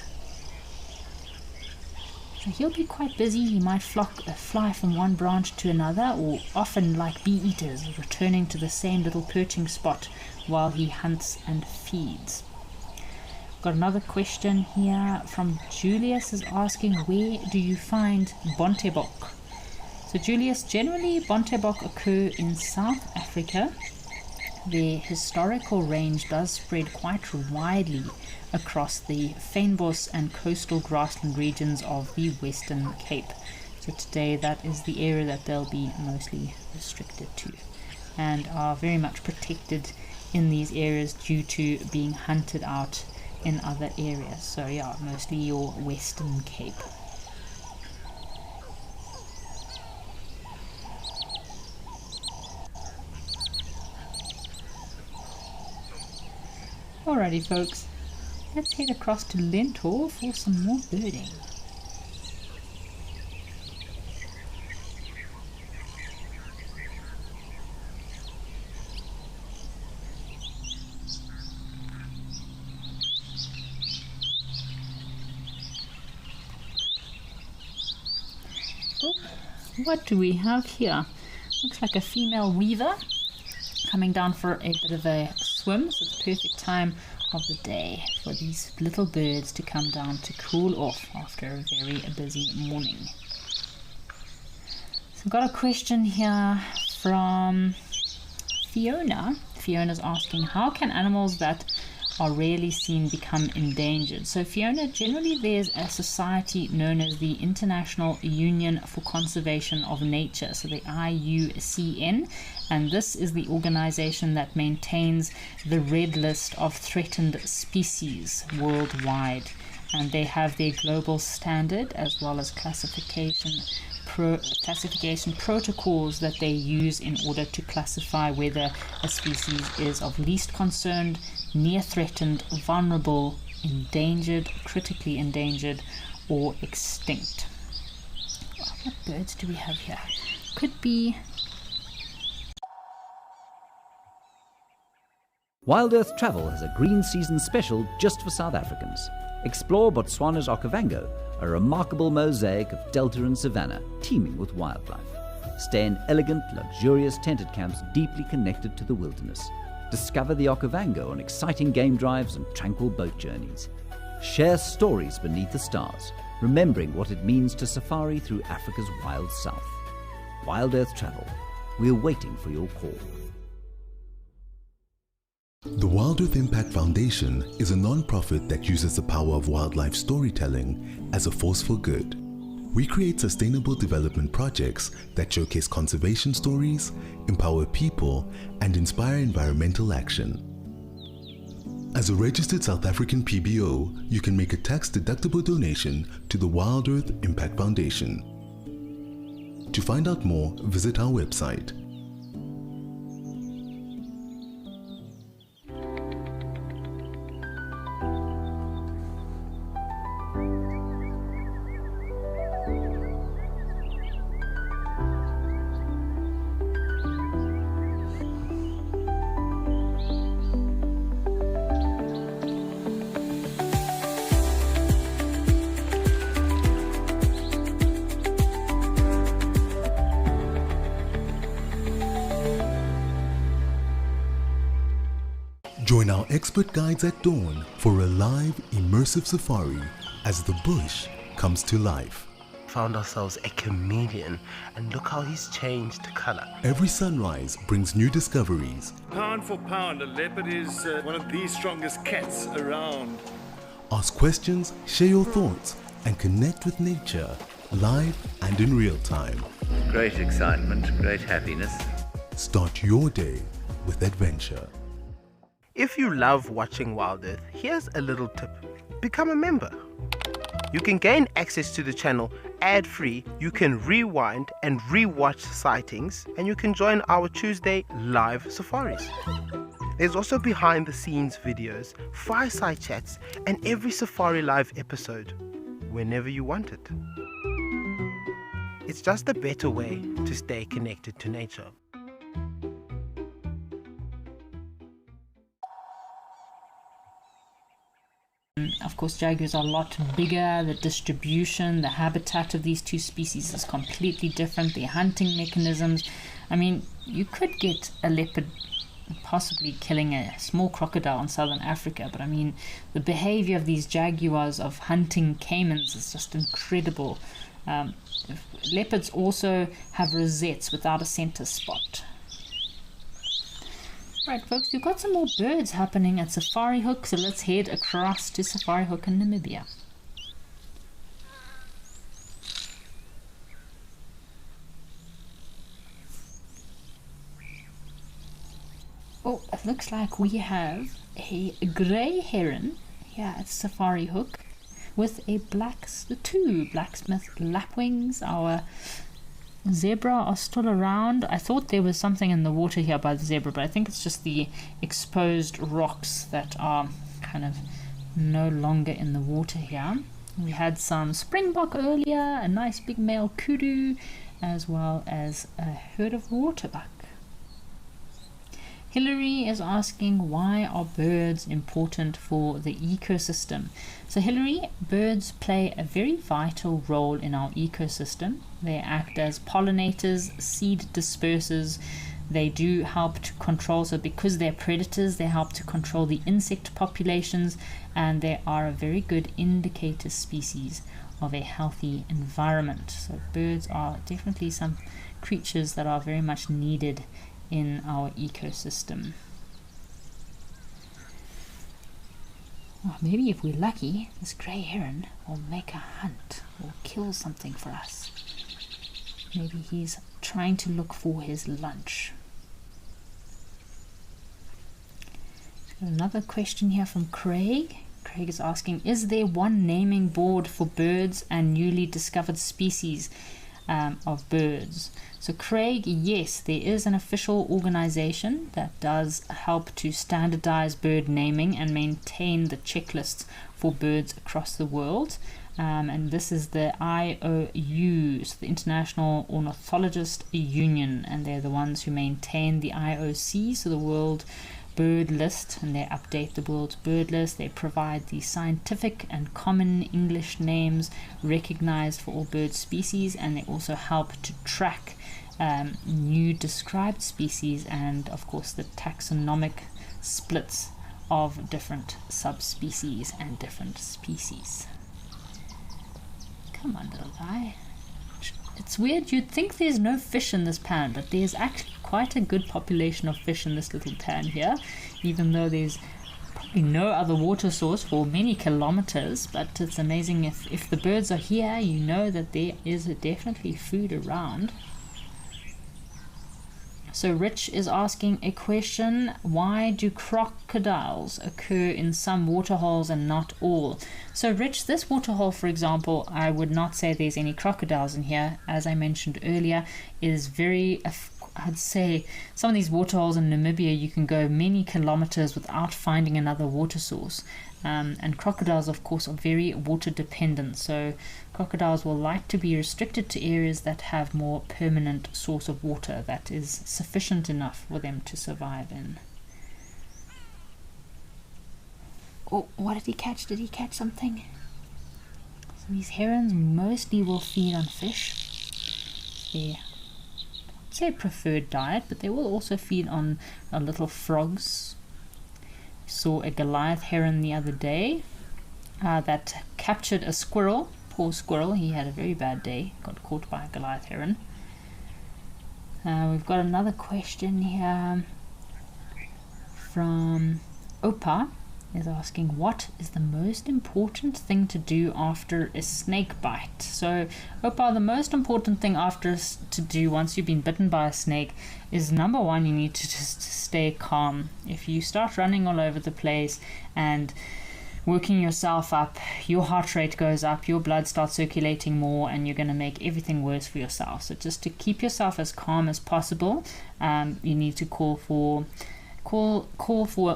So he'll be quite busy. He might fly from one branch to another, or often like bee eaters, returning to the same little perching spot while he hunts and feeds. Got another question here from Julius, is asking, where do you find bontebok? So Julius, generally bontebok occur in South Africa. Their historical range does spread quite widely across the fynbos and coastal grassland regions of the Western Cape. So today that is the area that they'll be mostly restricted to, and are very much protected in these areas due to being hunted out in other areas. So yeah, mostly your Western Cape. Alrighty folks, let's head across to Lentor for some more birding. Oh, what do we have here? Looks like a female weaver coming down for a bit of a swim. So it's the perfect time of the day for these little birds to come down to cool off after a very busy morning. So I've got a question here from Fiona. Fiona's asking, how can animals that are rarely seen become endangered? So Fiona, generally there's a society known as the International Union for Conservation of Nature, so the IUCN, and this is the organization that maintains the red list of threatened species worldwide, and they have their global standard as well as classification protocols that they use in order to classify whether a species is of least concerned, near threatened, vulnerable, endangered, critically endangered, or extinct. What birds do we have here? Could be... Wild Earth Travel has a green season special just for South Africans. Explore Botswana's Okavango, a remarkable mosaic of delta and savanna teeming with wildlife. Stay in elegant, luxurious tented camps deeply connected to the wilderness. Discover the Okavango on exciting game drives and tranquil boat journeys. Share stories beneath the stars, remembering what it means to safari through Africa's wild south. Wild Earth Travel. We're waiting for your call. The Wild Earth Impact Foundation is a non-profit that uses the power of wildlife storytelling as a force for good. We create sustainable development projects that showcase conservation stories, empower people, and inspire environmental action. As a registered South African PBO, you can make a tax-deductible donation to the Wild Earth Impact Foundation. To find out more, visit our website. Join our expert guides at dawn for a live, immersive safari as the bush comes to life. Found ourselves a chameleon, and look how he's changed color. Every sunrise brings new discoveries. Pound for pound, a leopard is one of the strongest cats around. Ask questions, share your thoughts, and connect with nature, live and in real time. Great excitement, great happiness. Start your day with adventure. If you love watching Wild Earth, here's a little tip. Become a member. You can gain access to the channel ad-free, you can rewind and re-watch sightings, and you can join our Tuesday live safaris. There's also behind the scenes videos, fireside chats, and every safari live episode, whenever you want it. It's just a better way to stay connected to nature. Of course, jaguars are a lot bigger. The distribution, the habitat of these two species is completely different. Their hunting mechanisms. I mean, you could get a leopard possibly killing a small crocodile in southern Africa, but I mean, the behavior of these jaguars of hunting caimans is just incredible. Leopards also have rosettes without a center spot. Right, folks, we've got some more birds happening at Safari Hook, so let's head across to Safari Hook in Namibia. Oh, it looks like we have a grey heron here at Safari Hook with two blacksmith lapwings. Our zebra are still around. I thought there was something in the water here by the zebra, but I think it's just the exposed rocks that are kind of no longer in the water here. We had some springbok earlier, a nice big male kudu, as well as a herd of waterbuck. Hillary is asking, why are birds important for the ecosystem? So Hillary, birds play a very vital role in our ecosystem. They act as pollinators, seed dispersers. They do help to control, so because they're predators, they help to control the insect populations, and they are a very good indicator species of a healthy environment. So birds are definitely some creatures that are very much needed in our ecosystem. Well, maybe if we're lucky, this grey heron will make a hunt or kill something for us. Maybe he's trying to look for his lunch. Another question here from Craig. Craig is asking, is there one naming board for birds and newly discovered species of birds? So Craig, yes, there is an official organization that does help to standardize bird naming and maintain the checklists for birds across the world. And this is the IOU, so the International Ornithologist Union, and they're the ones who maintain the IOC, so the World Bird List, and they update the world's bird list. They provide the scientific and common English names recognized for all bird species, and they also help to track new described species and of course the taxonomic splits of different subspecies and different species. Come on, little guy. It's weird, you'd think there's no fish in this pan, but there's actually quite a good population of fish in this little pan here, even though there's probably no other water source for many kilometers. But it's amazing, if the birds are here, you know that there is definitely food around. So Rich is asking a question, why do crocodiles occur in some waterholes and not all? So Rich, this waterhole, for example, I would not say there's any crocodiles in here. As I mentioned earlier, is very, I'd say some of these waterholes in Namibia, you can go many kilometers without finding another water source. And crocodiles, of course, are very water dependent. So crocodiles will like to be restricted to areas that have more permanent source of water that is sufficient enough for them to survive in. Oh, what did he catch? Did he catch something? So these herons mostly will feed on fish. Their, I'd say, preferred diet, but they will also feed on little frogs. Saw a Goliath heron the other day that captured a squirrel. Poor squirrel, he had a very bad day, got caught by a Goliath heron. We've got another question here from Opa. Is asking, what is the most important thing to do after a snake bite? So Opa, the most important thing to do once you've been bitten by a snake is, number one, you need to just stay calm. If you start running all over the place and working yourself up, your heart rate goes up, your blood starts circulating more, and you're going to make everything worse for yourself. So just to keep yourself as calm as possible, you need to call for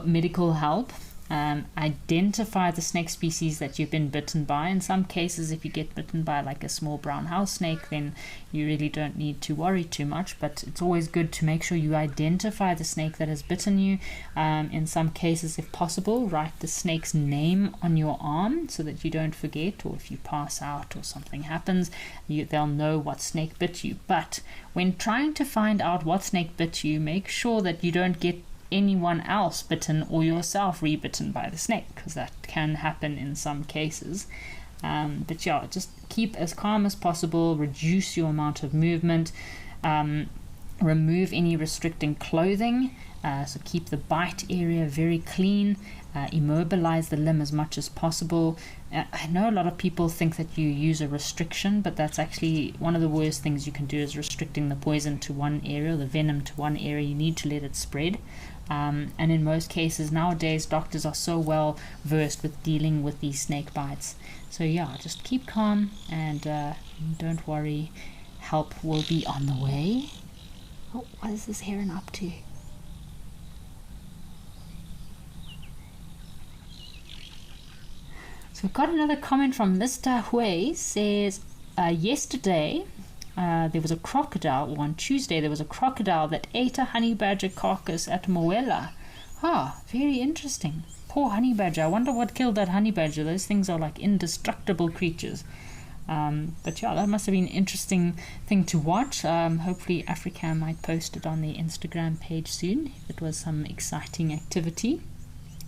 medical help. Identify the snake species that you've been bitten by. In some cases, if you get bitten by like a small brown house snake, then you really don't need to worry too much, but it's always good to make sure you identify the snake that has bitten you. In some cases, if possible, write the snake's name on your arm so that you don't forget, or if you pass out or something happens, they'll know what snake bit you. But when trying to find out what snake bit you, make sure that you don't get anyone else bitten or yourself rebitten by the snake, because that can happen in some cases. But yeah, just keep as calm as possible, reduce your amount of movement, remove any restricting clothing, so keep the bite area very clean, immobilize the limb as much as possible. I know a lot of people think that you use a restriction, but that's actually one of the worst things you can do, is restricting the poison to one area, the venom to one area. You need to let it spread. And in most cases nowadays, doctors are so well versed with dealing with these snake bites. So yeah, just keep calm and don't worry, help will be on the way. Oh, what is this heron up to? So we've got another comment from Mr. Hui. Says, yesterday there was a crocodile, or on Tuesday there was a crocodile that ate a honey badger carcass at Moela. Ah, very interesting. Poor honey badger. I wonder what killed that honey badger. Those things are like indestructible creatures. But yeah, that must have been an interesting thing to watch. Hopefully Africam might post it on the Instagram page soon, if it was some exciting activity.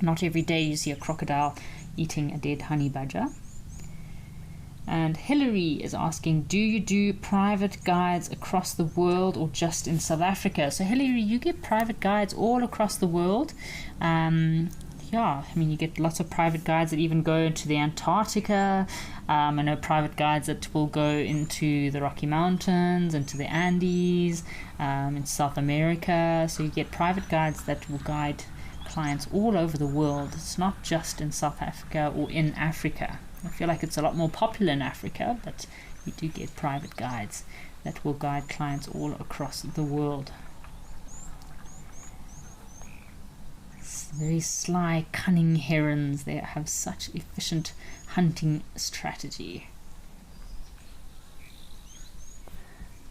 Not every day you see a crocodile eating a dead honey badger. And Hillary is asking, do you do private guides across the world or just in South Africa? So Hillary, you get private guides all across the world. Yeah, I mean, you get lots of private guides that even go into the Antarctica. I know private guides that will go into the Rocky Mountains, into the Andes, in South America. So you get private guides that will guide clients all over the world. It's not just in South Africa or in Africa. I feel like it's a lot more popular in Africa, but you do get private guides that will guide clients all across the world. Very sly, cunning herons. They have such efficient hunting strategy.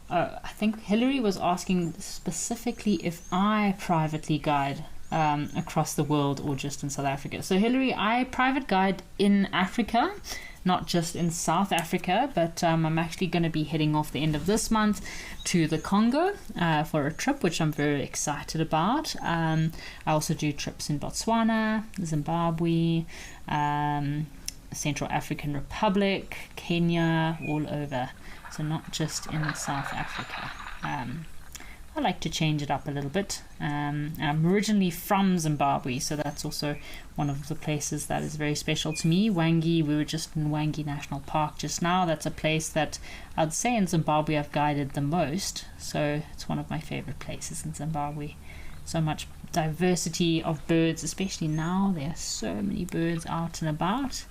I think Hillary was asking specifically if I privately guide across the world or just in South Africa. So Hillary, I private guide in Africa, not just in South Africa, but I'm actually going to be heading off the end of this month to the Congo for a trip, which I'm very excited about. I also do trips in Botswana, Zimbabwe, Central African Republic, Kenya, all over. So not just in South Africa. I like to change it up a little bit. I'm originally from Zimbabwe, so that's also one of the places that is very special to me. Wangi, we were just in Wangi National Park just now. That's a place that I'd say in Zimbabwe I've guided the most, so it's one of my favorite places in Zimbabwe. So much diversity of birds, especially now. There are so many birds out and about.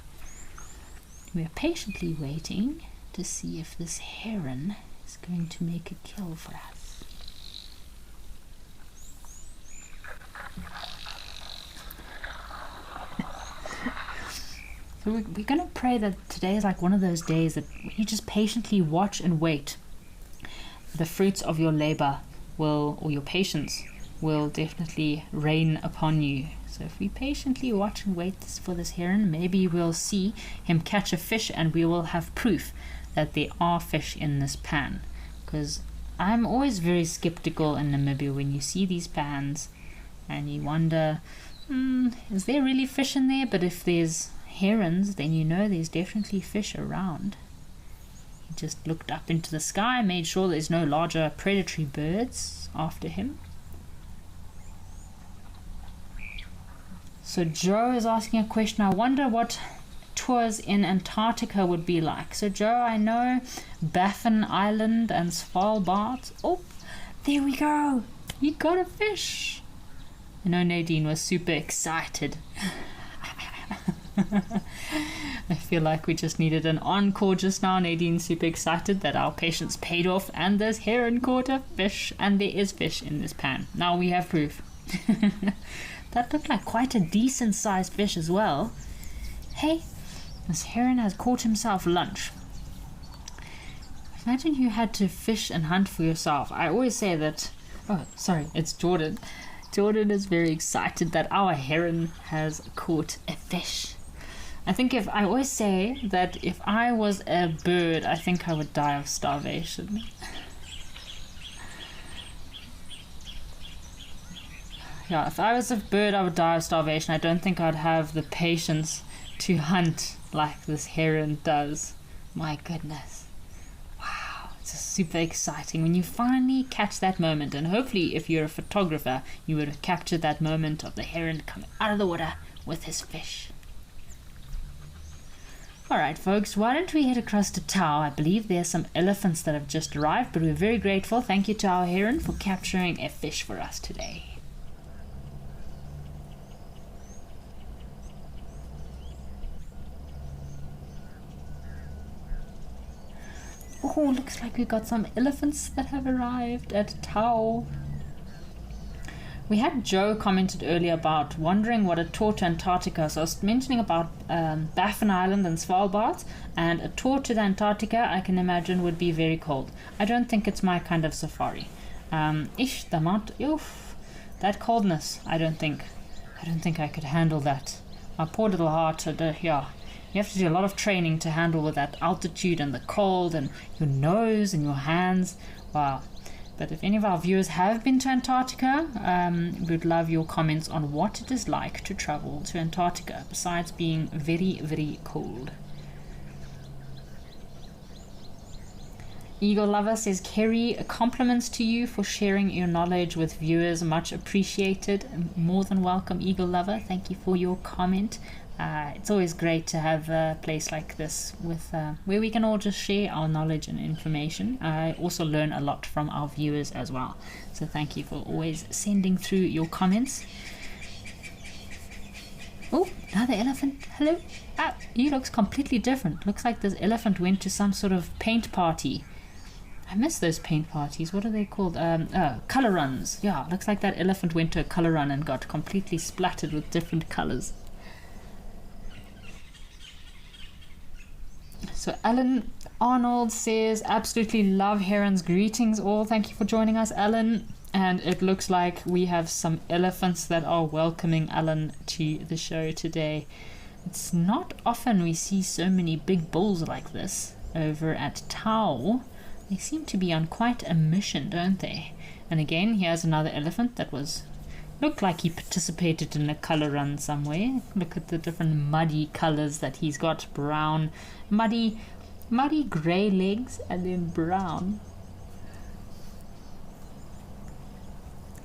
We are patiently waiting to see if this heron is going to make a kill for us. So we're going to pray that today is like one of those days that you just patiently watch and wait. The fruits of your labor will, or your patience, will definitely rain upon you. So if we patiently watch and wait for this heron, maybe we'll see him catch a fish and we will have proof that there are fish in this pan. Because I'm always very skeptical in Namibia when you see these pans and you wonder, is there really fish in there? But if there's herons, then you know there's definitely fish around. He just looked up into the sky, made sure there's no larger predatory birds after him. So Joe is asking a question. I wonder what tours in Antarctica would be like. So Joe, I know Baffin Island and Svalbard. Oh, there we go. We got a fish. I know Nadine was super excited. I feel like we just needed an encore just now. Nadine's super excited that our patience paid off and this heron caught a fish, and there is fish in this pan. Now we have proof. That looked like quite a decent sized fish as well. Hey, this heron has caught himself lunch. Imagine you had to fish and hunt for yourself. I always say that... Oh, sorry, it's Jordan. Jordan is very excited that our heron has caught a fish. I always say that if I was a bird, I think I would die of starvation. Yeah, if I was a bird, I would die of starvation. I don't think I'd have the patience to hunt like this heron does. My goodness. Wow, it's super exciting when you finally catch that moment. And hopefully, if you're a photographer, you would have captured that moment of the heron coming out of the water with his fish. Alright folks, why don't we head across to Tau? I believe there's some elephants that have just arrived, but we're very grateful. Thank you to our heron for capturing a fish for us today. Oh, looks like we've got some elephants that have arrived at Tau. We had Joe commented earlier about wondering what a tour to Antarctica. So I was mentioning about Baffin Island and Svalbard, and a tour to the Antarctica I can imagine would be very cold. I don't think it's my kind of safari. The amount, that coldness, I don't think I could handle that. My poor little heart, yeah. You have to do a lot of training to handle with that altitude and the cold and your nose and your hands. Wow. But if any of our viewers have been to Antarctica, we'd love your comments on what it is like to travel to Antarctica, besides being very, very cold. Eagle Lover says, Kerry, compliments to you for sharing your knowledge with viewers. Much appreciated. More than welcome, Eagle Lover. Thank you for your comment. It's always great to have a place like this with where we can all just share our knowledge and information. I also learn a lot from our viewers as well. So thank you for always sending through your comments. Oh, another elephant. Hello. He looks completely different. Looks like this elephant went to some sort of paint party. I miss those paint parties. What are they called? Color runs. Yeah, looks like that elephant went to a color run and got completely splattered with different colors. So Alan Arnold says, absolutely love herons. Greetings all. Thank you for joining us, Alan. And it looks like we have some elephants that are welcoming Alan to the show today. It's not often we see so many big bulls like this over at Tau. They seem to be on quite a mission, don't they? And again, here's another elephant that looked like he participated in a color run somewhere. Look at the different muddy colors that he's got. Brown, muddy grey legs, and then brown.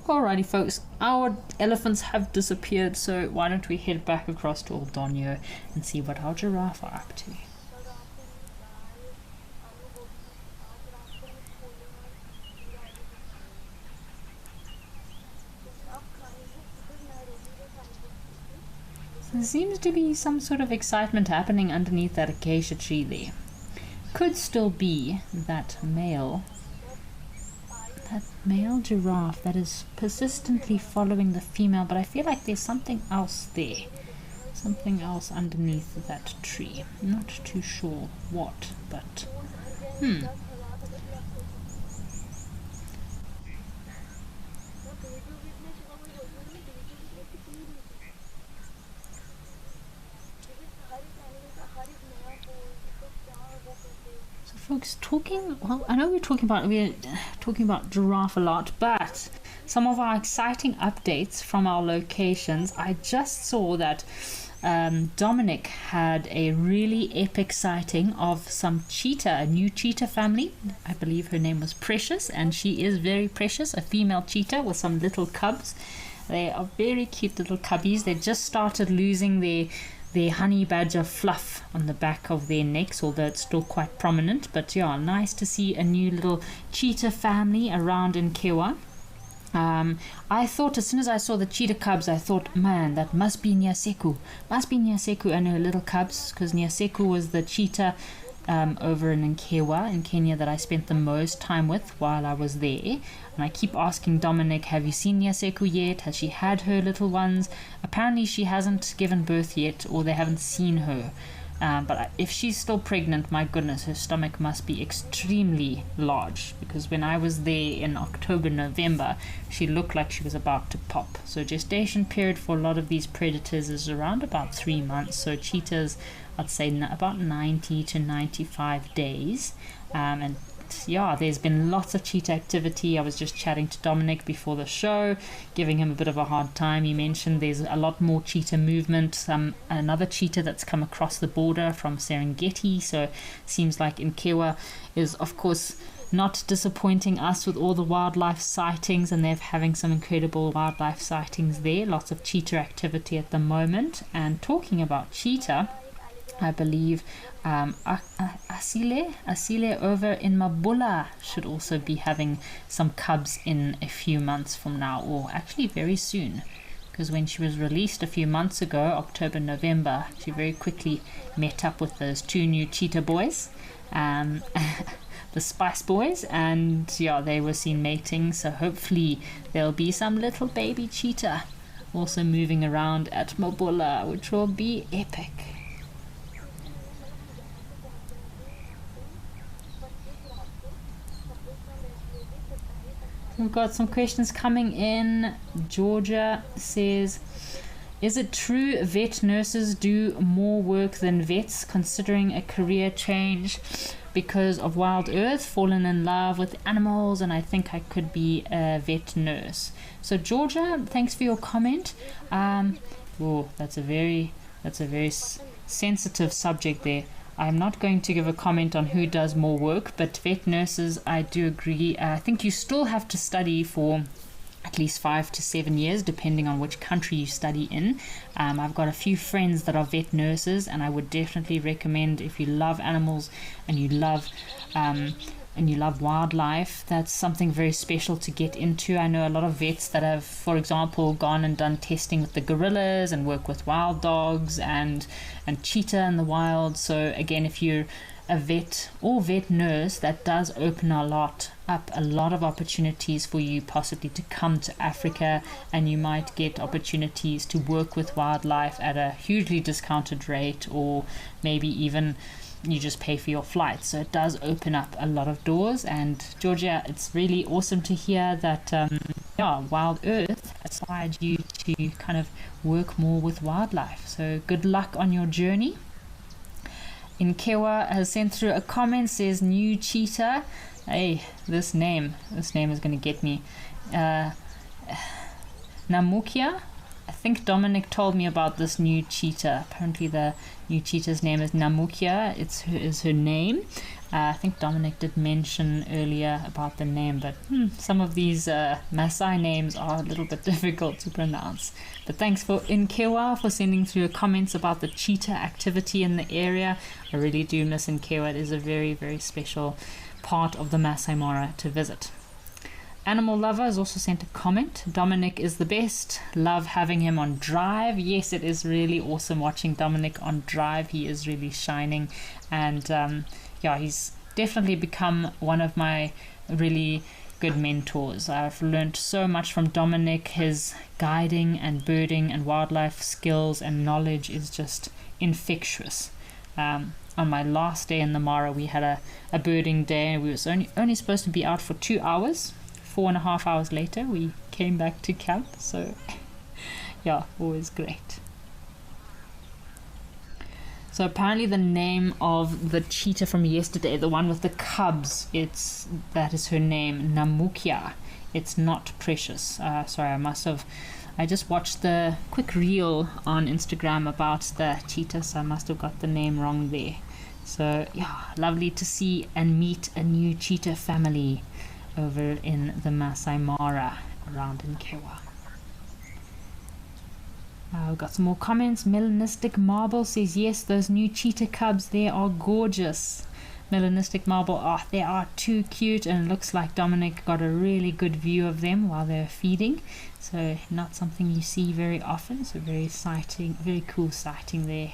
Alrighty folks, our elephants have disappeared, so why don't we head back across to Old Donio and see what our giraffe are up to. There seems to be some sort of excitement happening underneath that acacia tree there. Could still be that male giraffe that is persistently following the female, but I feel like there's something else there. Something else underneath that tree. Not too sure what, but folks, I know we're talking about giraffe a lot, but some of our exciting updates from our locations. I just saw that Dominic had a really epic sighting of some cheetah, a new cheetah family. I believe her name was Precious, and she is very precious, a female cheetah with some little cubs. They are very cute little cubbies. They just started losing their honey badger fluff on the back of their necks, although it's still quite prominent. But yeah, nice to see a new little cheetah family around in Kewa. I thought, as soon as I saw the cheetah cubs, I thought, man, that must be Nyaseku and her little cubs, because Nyaseku was the cheetah over in Nkewa in Kenya that I spent the most time with while I was there. And I keep asking Dominic, have you seen Nyaseku yet? Has she had her little ones? Apparently she hasn't given birth yet, or they haven't seen her. But if she's still pregnant, my goodness, her stomach must be extremely large, because when I was there in October, November, she looked like she was about to pop. So gestation period for a lot of these predators is around about 3 months. So cheetahs, I'd say about 90 to 95 days. And yeah, there's been lots of cheetah activity. I was just chatting to Dominic before the show, giving him a bit of a hard time. He mentioned there's a lot more cheetah movement. Another cheetah that's come across the border from Serengeti, so seems like Nkewa is, of course, not disappointing us with all the wildlife sightings, and they're having some incredible wildlife sightings there. Lots of cheetah activity at the moment. And talking about cheetah, I believe Asile over in Mabula should also be having some cubs in a few months from now, or actually very soon, because when she was released a few months ago, October, November, she very quickly met up with those 2 new cheetah boys, the Spice Boys, and yeah, they were seen mating. So hopefully there'll be some little baby cheetah also moving around at Mabula, which will be epic. We've got some questions coming in. Georgia says, is it true vet nurses do more work than vets, considering a career change because of Wild Earth, fallen in love with animals, and I think I could be a vet nurse? So Georgia, thanks for your comment. That's a very sensitive subject there. I'm not going to give a comment on who does more work, but vet nurses, I do agree. I think you still have to study for at least 5 to 7 years, depending on which country you study in. I've got a few friends that are vet nurses, and I would definitely recommend, if you love animals and you love wildlife, that's something very special to get into. I know a lot of vets that have, for example, gone and done testing with the gorillas and work with wild dogs and cheetah in the wild. So again, if you're a vet or vet nurse, that does open up a lot of opportunities for you possibly to come to Africa, and you might get opportunities to work with wildlife at a hugely discounted rate, or maybe even you just pay for your flight. So it does open up a lot of doors. And Georgia, it's really awesome to hear that Wild Earth inspired you to kind of work more with wildlife. So good luck on your journey. Nkewa has sent through a comment, says new cheetah. Hey, this name is going to get me. Namukia. I think Dominic told me about this new cheetah. Apparently the new cheetah's name is Namukia. Is her name. I think Dominic did mention earlier about the name, but some of these Maasai names are a little bit difficult to pronounce. But thanks for Nkewa for sending through comments about the cheetah activity in the area. I really do miss Nkewa. It is a very, very special part of the Masai Mara to visit. Animal Lover has also sent a comment. Dominic is the best. Love having him on Drive. Yes, it is really awesome watching Dominic on Drive. He is really shining, and he's definitely become one of my really good mentors. I've learned so much from Dominic. His guiding and birding and wildlife skills and knowledge is just infectious. On my last day in the Mara, we had a birding day. We was only supposed to be out for 2 hours. 4.5 hours later, we came back to camp. So yeah, always great. So apparently the name of the cheetah from yesterday, the one with the cubs, that is her name, Namukia. It's not Precious. I just watched the quick reel on Instagram about the cheetah, so I must have got the name wrong there. So yeah, lovely to see and meet a new cheetah family over in the Masai Mara around Nkewa. We've got some more comments. Melanistic Marble says, yes, those new cheetah cubs, they are gorgeous. Melanistic Marble, they are too cute, and it looks like Dominic got a really good view of them while they're feeding. So not something you see very often, so very cool sighting there.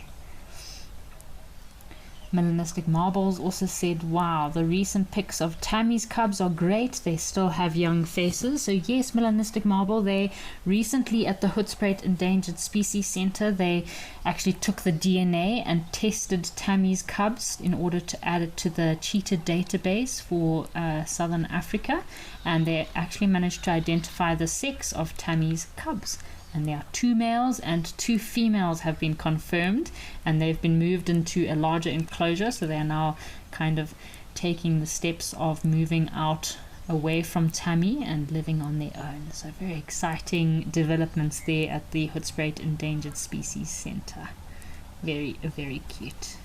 Melanistic Marbles also said, wow, the recent pics of Tammy's cubs are great. They still have young faces. So yes, Melanistic Marble, they recently at the Hoedspruit Endangered Species Center, they actually took the DNA and tested Tammy's cubs in order to add it to the cheetah database for Southern Africa. And they actually managed to identify the sex of Tammy's cubs. And there are 2 males and 2 females have been confirmed, and they've been moved into a larger enclosure, so they are now kind of taking the steps of moving out away from Tammy and living on their own. So very exciting developments there at the Hoedspruit Endangered Species Center. Very, very cute.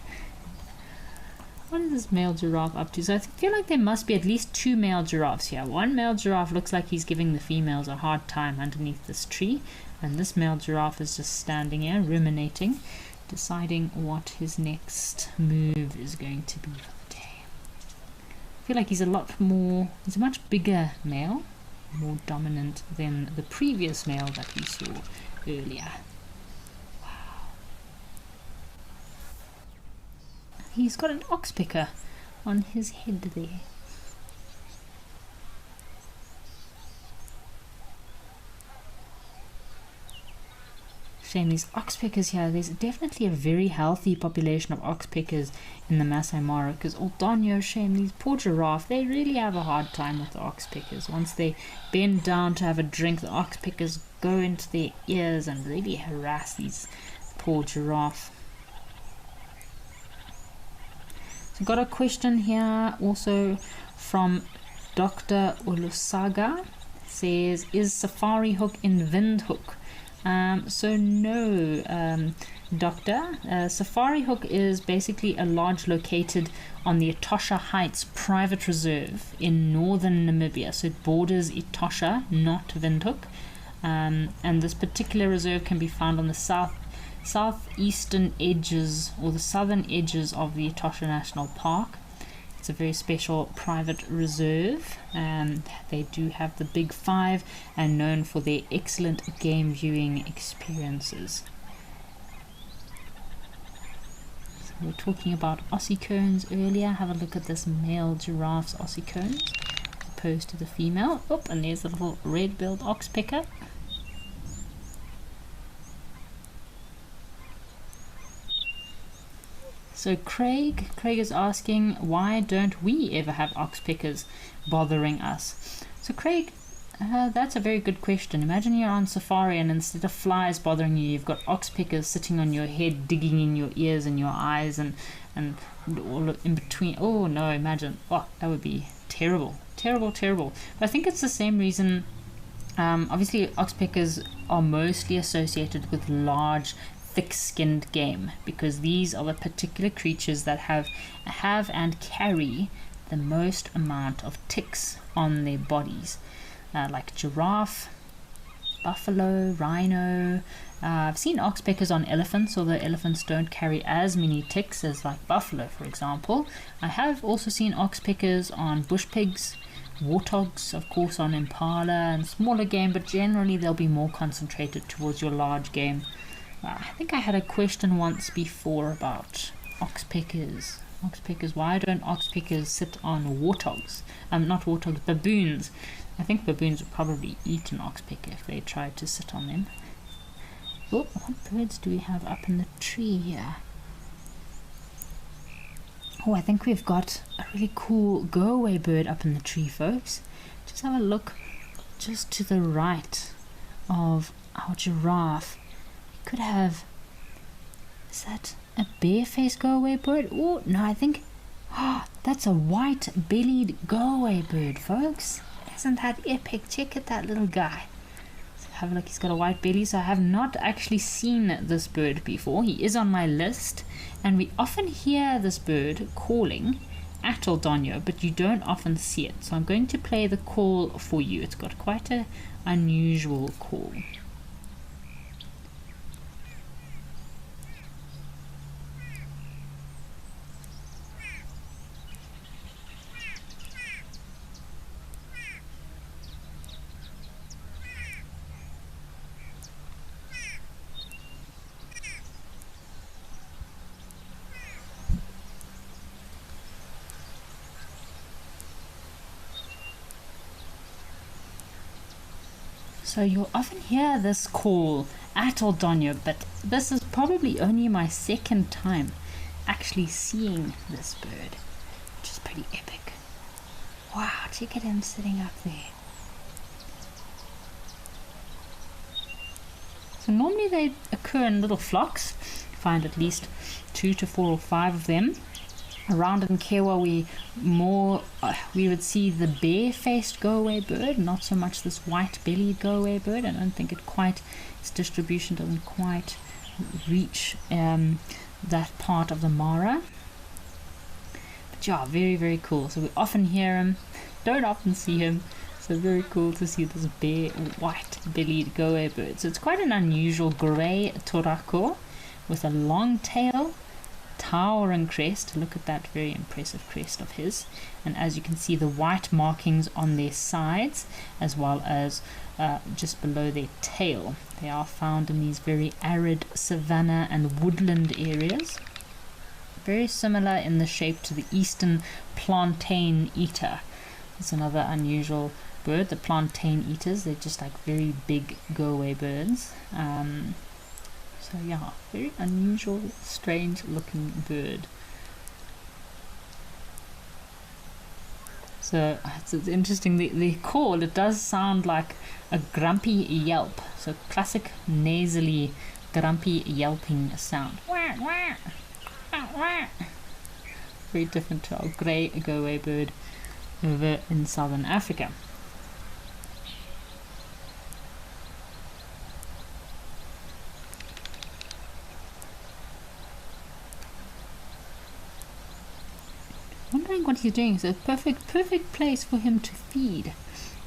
What is this male giraffe up to? So I feel like there must be at least 2 male giraffes here. One male giraffe looks like he's giving the females a hard time underneath this tree. And this male giraffe is just standing here, ruminating, deciding what his next move is going to be for the day. I feel like he's a much bigger male, more dominant than the previous male that we saw earlier. Wow. He's got an ox picker on his head there. Shame these oxpeckers here. There's definitely a very healthy population of oxpeckers in the Masai Mara, because Oldonyo, shame, these poor giraffe, they really have a hard time with the oxpeckers. Once they bend down to have a drink, the oxpeckers go into their ears and really harass these poor giraffe. So got a question here also from Dr. Olusaga. Says, is safari hook in Windhoek? So no, Doctor. Safari Hook is basically a lodge located on the Etosha Heights Private Reserve in northern Namibia. So it borders Etosha, not Windhoek. And this particular reserve can be found on the southeastern edges or the southern edges of the Etosha National Park. It's a very special private reserve, and they do have the Big Five and known for their excellent game viewing experiences. So we were talking about ossicones earlier. Have a look at this male giraffe's ossicones as opposed to the female. Oh, and there's a little red-billed oxpecker. So Craig is asking, why don't we ever have oxpeckers bothering us? So Craig, that's a very good question. Imagine you're on safari and instead of flies bothering you, you've got oxpeckers sitting on your head, digging in your ears and your eyes and all in between. Oh no, imagine. Oh, that would be terrible. Terrible. But I think it's the same reason. Obviously, oxpeckers are mostly associated with large, thick-skinned game, because these are the particular creatures that have and carry the most amount of ticks on their bodies, like giraffe, buffalo, rhino. I've seen oxpeckers on elephants, although elephants don't carry as many ticks as like buffalo, for example. I have also seen oxpeckers on bush pigs, warthogs, of course, on impala and smaller game, but generally they'll be more concentrated towards your large game. I think I had a question once before about oxpeckers. Why don't oxpeckers sit on warthogs? Not warthogs, baboons. I think baboons would probably eat an oxpecker if they tried to sit on them. Oh, what birds do we have up in the tree here? Oh, I think we've got a really cool go-away bird up in the tree, folks. Just have a look just to the right of our giraffe. Could have, is that a bare-faced go-away bird? Oh no, I think that's a white-bellied go-away bird, folks. Isn't that epic? Check out that little guy. So have a look, he's got a white belly. So I have not actually seen this bird before. He is on my list, and we often hear this bird calling at Oldonyo, but you don't often see it. So I'm going to play the call for you. It's got quite an unusual call. So you'll often hear this call at Aldonio, but this is probably only my second time actually seeing this bird, which is pretty epic. Wow, check at him sitting up there. So normally they occur in little flocks. You find at least 2 to 4 or 5 of them. Around in Kewa we would see the bare-faced go-away bird, not so much this white-bellied go-away bird. I don't think its distribution doesn't quite reach that part of the Mara. But yeah, very, very cool. So we often hear him, don't often see him. So very cool to see this bare white-bellied go-away bird. So it's quite an unusual grey torako with a long tail, towering crest. Look at that very impressive crest of his. And as you can see, the white markings on their sides as well as just below their tail. They are found in these very arid savanna and woodland areas. Very similar in the shape to the eastern plantain eater. It's another unusual bird, the plantain eaters. They're just like very big go-away birds. So yeah, very unusual, strange looking bird. So it's interesting, the call, it does sound like a grumpy yelp. So classic nasally grumpy yelping sound. Very different to our grey go-away bird over in southern Africa. Wondering what he's doing. It's a perfect place for him to feed.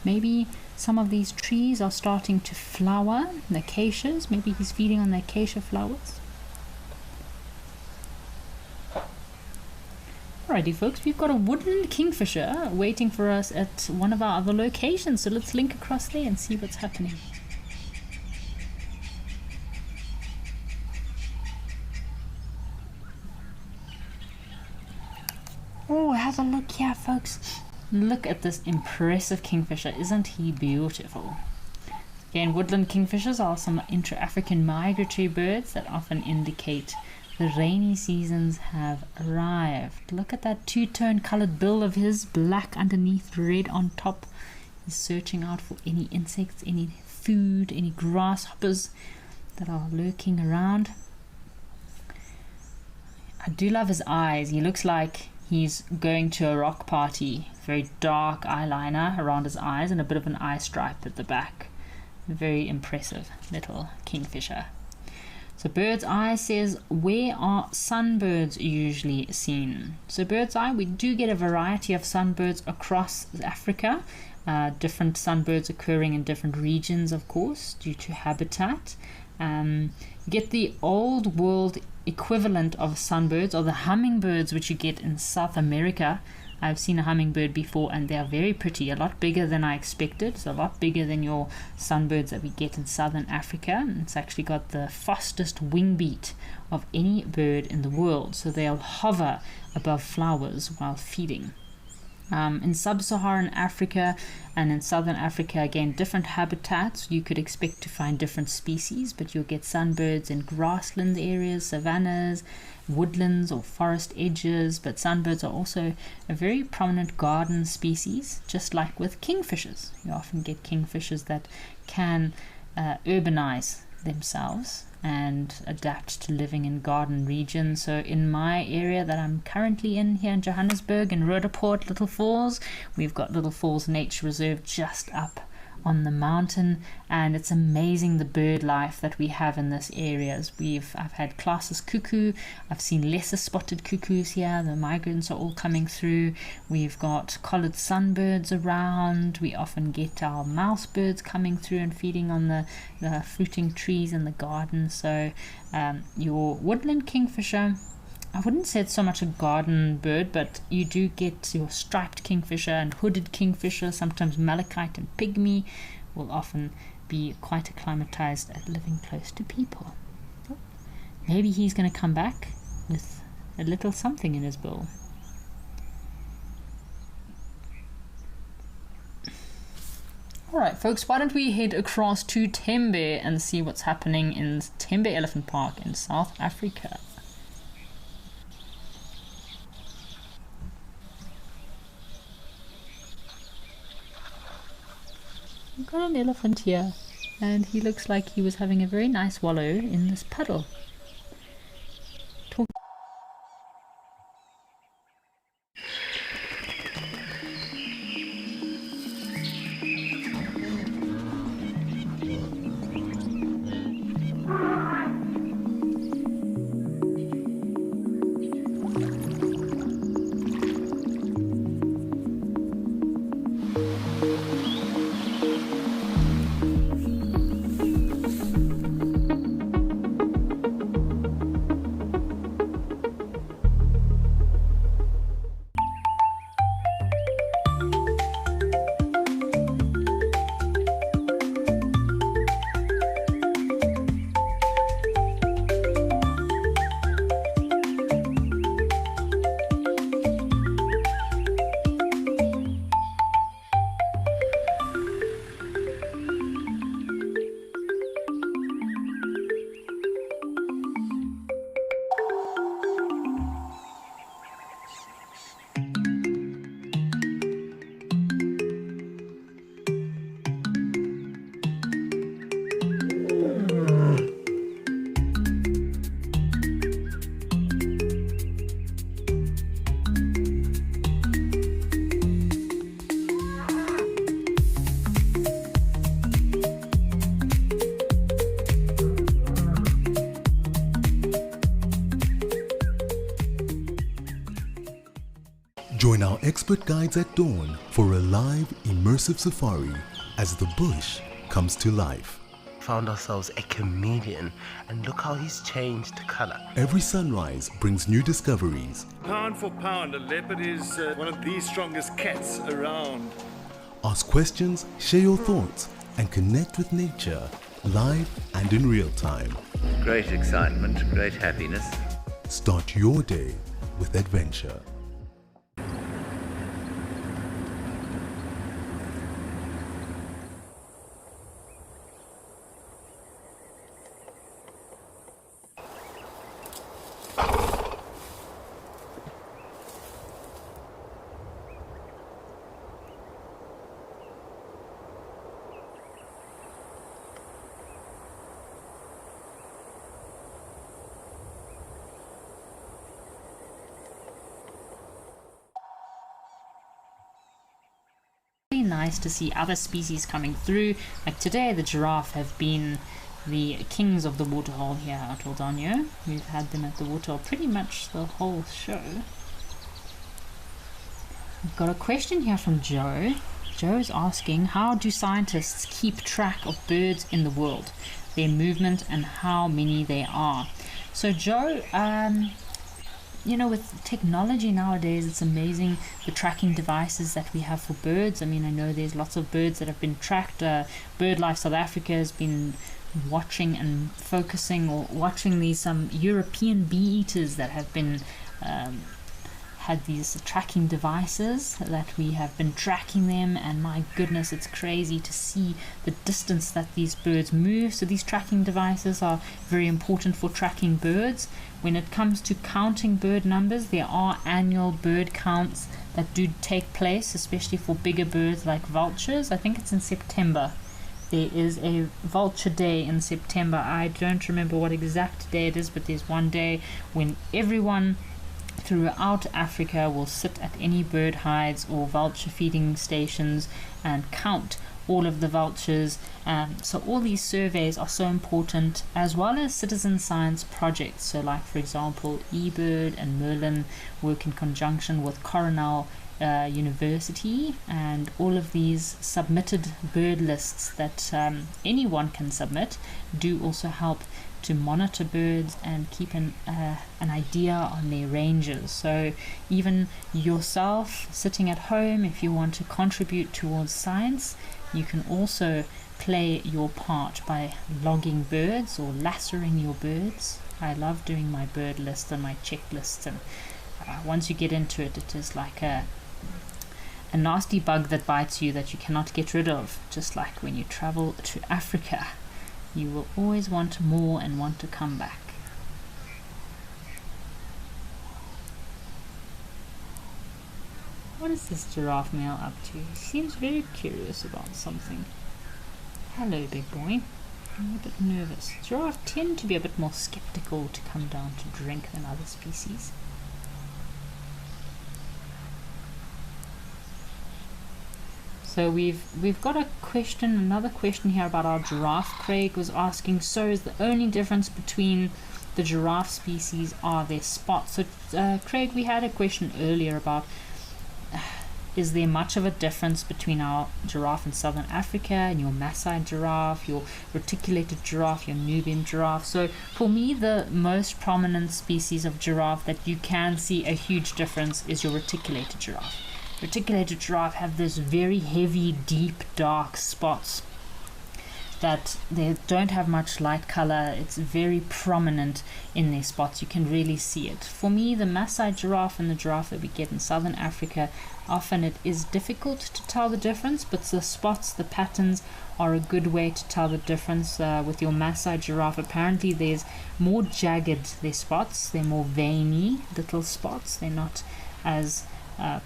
Maybe some of these trees are starting to flower, the acacias. Maybe he's feeding on the acacia flowers. Alrighty folks, we've got a woodland kingfisher waiting for us at one of our other locations, so let's link across there and see what's happening. Oh, have a look here folks. Look at this impressive kingfisher. Isn't he beautiful? Again, woodland kingfishers are some intra-African migratory birds that often indicate the rainy seasons have arrived. Look at that two-tone colored bill of his, black underneath, red on top. He's searching out for any insects, any food, any grasshoppers that are lurking around. I do love his eyes. He looks like he's going to a rock party. Very dark eyeliner around his eyes and a bit of an eye stripe at the back. Very impressive little kingfisher. So bird's eye says, where are sunbirds usually seen? So bird's eye, we do get a variety of sunbirds across Africa. Different sunbirds occurring in different regions, of course, due to habitat. You get the old world equivalent of sunbirds, or the hummingbirds, which you get in South America. I've seen a hummingbird before and they are very pretty, a lot bigger than I expected. So a lot bigger than your sunbirds that we get in southern Africa. And it's actually got the fastest wing beat of any bird in the world, so they'll hover above flowers while feeding. In sub-Saharan Africa and in southern Africa, again, different habitats. You could expect to find different species, but you'll get sunbirds in grassland areas, savannas, woodlands or forest edges. But sunbirds are also a very prominent garden species, just like with kingfishers. You often get kingfishers that can urbanize themselves and adapt to living in garden regions. So in my area that I'm currently in here in Johannesburg, in Roodepoort, Little Falls, we've got Little Falls Nature Reserve just up on the mountain, and it's amazing the bird life that we have in this area. I've had Class's cuckoo, I've seen lesser spotted cuckoos here, the migrants are all coming through. We've got collared sunbirds around. We often get our mouse birds coming through and feeding on the fruiting trees in the garden. So your woodland kingfisher, I wouldn't say it's so much a garden bird, but you do get your striped kingfisher and hooded kingfisher. Sometimes malachite and pygmy will often be quite acclimatized at living close to people. Maybe he's going to come back with a little something in his bill. Alright folks, why don't we head across to Tembe and see what's happening in Tembe Elephant Park in South Africa. We've got an elephant here, and he looks like he was having a very nice wallow in this puddle. Join our expert guides at dawn for a live, immersive safari as the bush comes to life. Found ourselves a chameleon, and look how he's changed color. Every sunrise brings new discoveries. Pound for pound, a leopard is one of the strongest cats around. Ask questions, share your thoughts, and connect with nature live and in real time. Great excitement, great happiness. Start your day with adventure. Nice to see other species coming through. Like today, the giraffe have been the kings of the waterhole here at Ordanyo. We've had them at the waterhole pretty much the whole show. We've got a question here from Joe. Joe is asking, how do scientists keep track of birds in the world, their movement and how many there are? So Joe, you know, with technology nowadays, it's amazing the tracking devices that we have for birds. I mean, I know there's lots of birds that have been tracked. BirdLife South Africa has been watching and focusing or watching these European bee eaters that have been had these tracking devices that we have been tracking them, and my goodness, it's crazy to see the distance that these birds move. So these tracking devices are very important for tracking birds. When it comes to counting bird numbers, there are annual bird counts that do take place, especially for bigger birds like vultures. I think it's in September. There is a vulture day in September. I don't remember what exact day it is, but there's one day when everyone throughout Africa will sit at any bird hides or vulture feeding stations and count all of the vultures. So all these surveys are so important, as well as citizen science projects. So like, for example, eBird and Merlin work in conjunction with Cornell University, and all of these submitted bird lists that anyone can submit do also help to monitor birds and keep an idea on their ranges. So even yourself sitting at home, if you want to contribute towards science, you can also play your part by logging birds or lassoing your birds. I love doing my bird list and my checklists, and once you get into it, it is like a a nasty bug that bites you that you cannot get rid of. Just like when you travel to Africa, you will always want more and want to come back. What is this giraffe male up to? He seems very curious about something. Hello, big boy. I'm a bit nervous. Giraffes tend to be a bit more skeptical to come down to drink than other species. So we've got a question, another question here about our giraffe. Craig was asking, so is the only difference between the giraffe species are their spots? So Craig, we had a question earlier about is there much of a difference between our giraffe in southern Africa and your Maasai giraffe, your reticulated giraffe, your Nubian giraffe? So for me, the most prominent species of giraffe that you can see a huge difference is your reticulated giraffe. Reticulated giraffe have this very heavy, deep, dark spots that they don't have much light color. It's very prominent in their spots. You can really see it. For me, the Maasai giraffe and the giraffe that we get in southern Africa, often it is difficult to tell the difference, but the spots, the patterns are a good way to tell the difference. With your Maasai giraffe, apparently there's more jagged, their spots. They're more veiny little spots. They're not as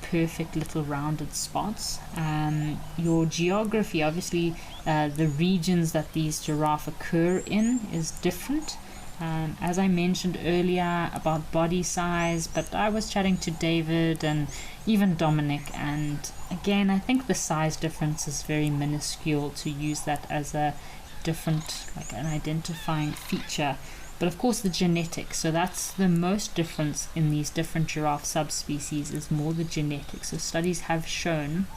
perfect little rounded spots. Your geography, obviously the regions that these giraffe occur in is different. As I mentioned earlier about body size, but I was chatting to David and even Dominic, and again I think the size difference is very minuscule to use that as a different, like an identifying feature. But of course the genetics, so that's the most difference in these different giraffe subspecies, is more the genetics. So studies have shown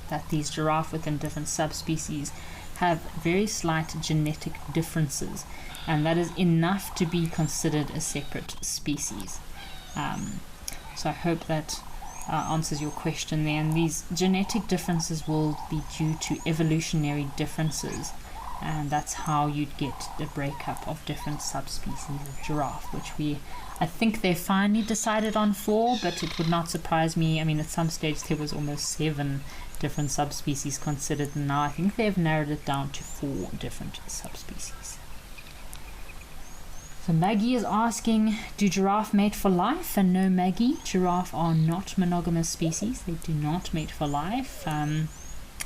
that these giraffe within different subspecies have very slight genetic differences, and that is enough to be considered a separate species. So I hope that answers your question there, and these genetic differences will be due to evolutionary differences. And that's how you'd get the breakup of different subspecies of giraffe, which I think they finally decided on 4, but it would not surprise me. I mean, at some stage there was almost 7 different subspecies considered, and now I think they've narrowed it down to 4 different subspecies. So Maggie is asking, do giraffe mate for life? And no, Maggie, giraffe are not monogamous species. They do not mate for life.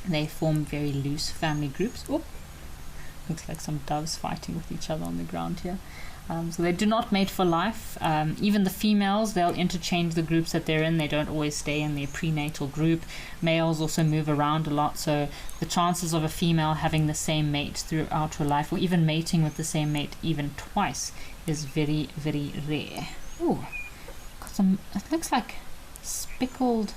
They form very loose family groups. Oh, looks like some doves fighting with each other on the ground here. So they do not mate for life. Even the females, they'll interchange the groups that they're in. They don't always stay in their prenatal group. Males also move around a lot, so the chances of a female having the same mate throughout her life, or even mating with the same mate even twice, is very, very rare. Ooh, got some, it looks like speckled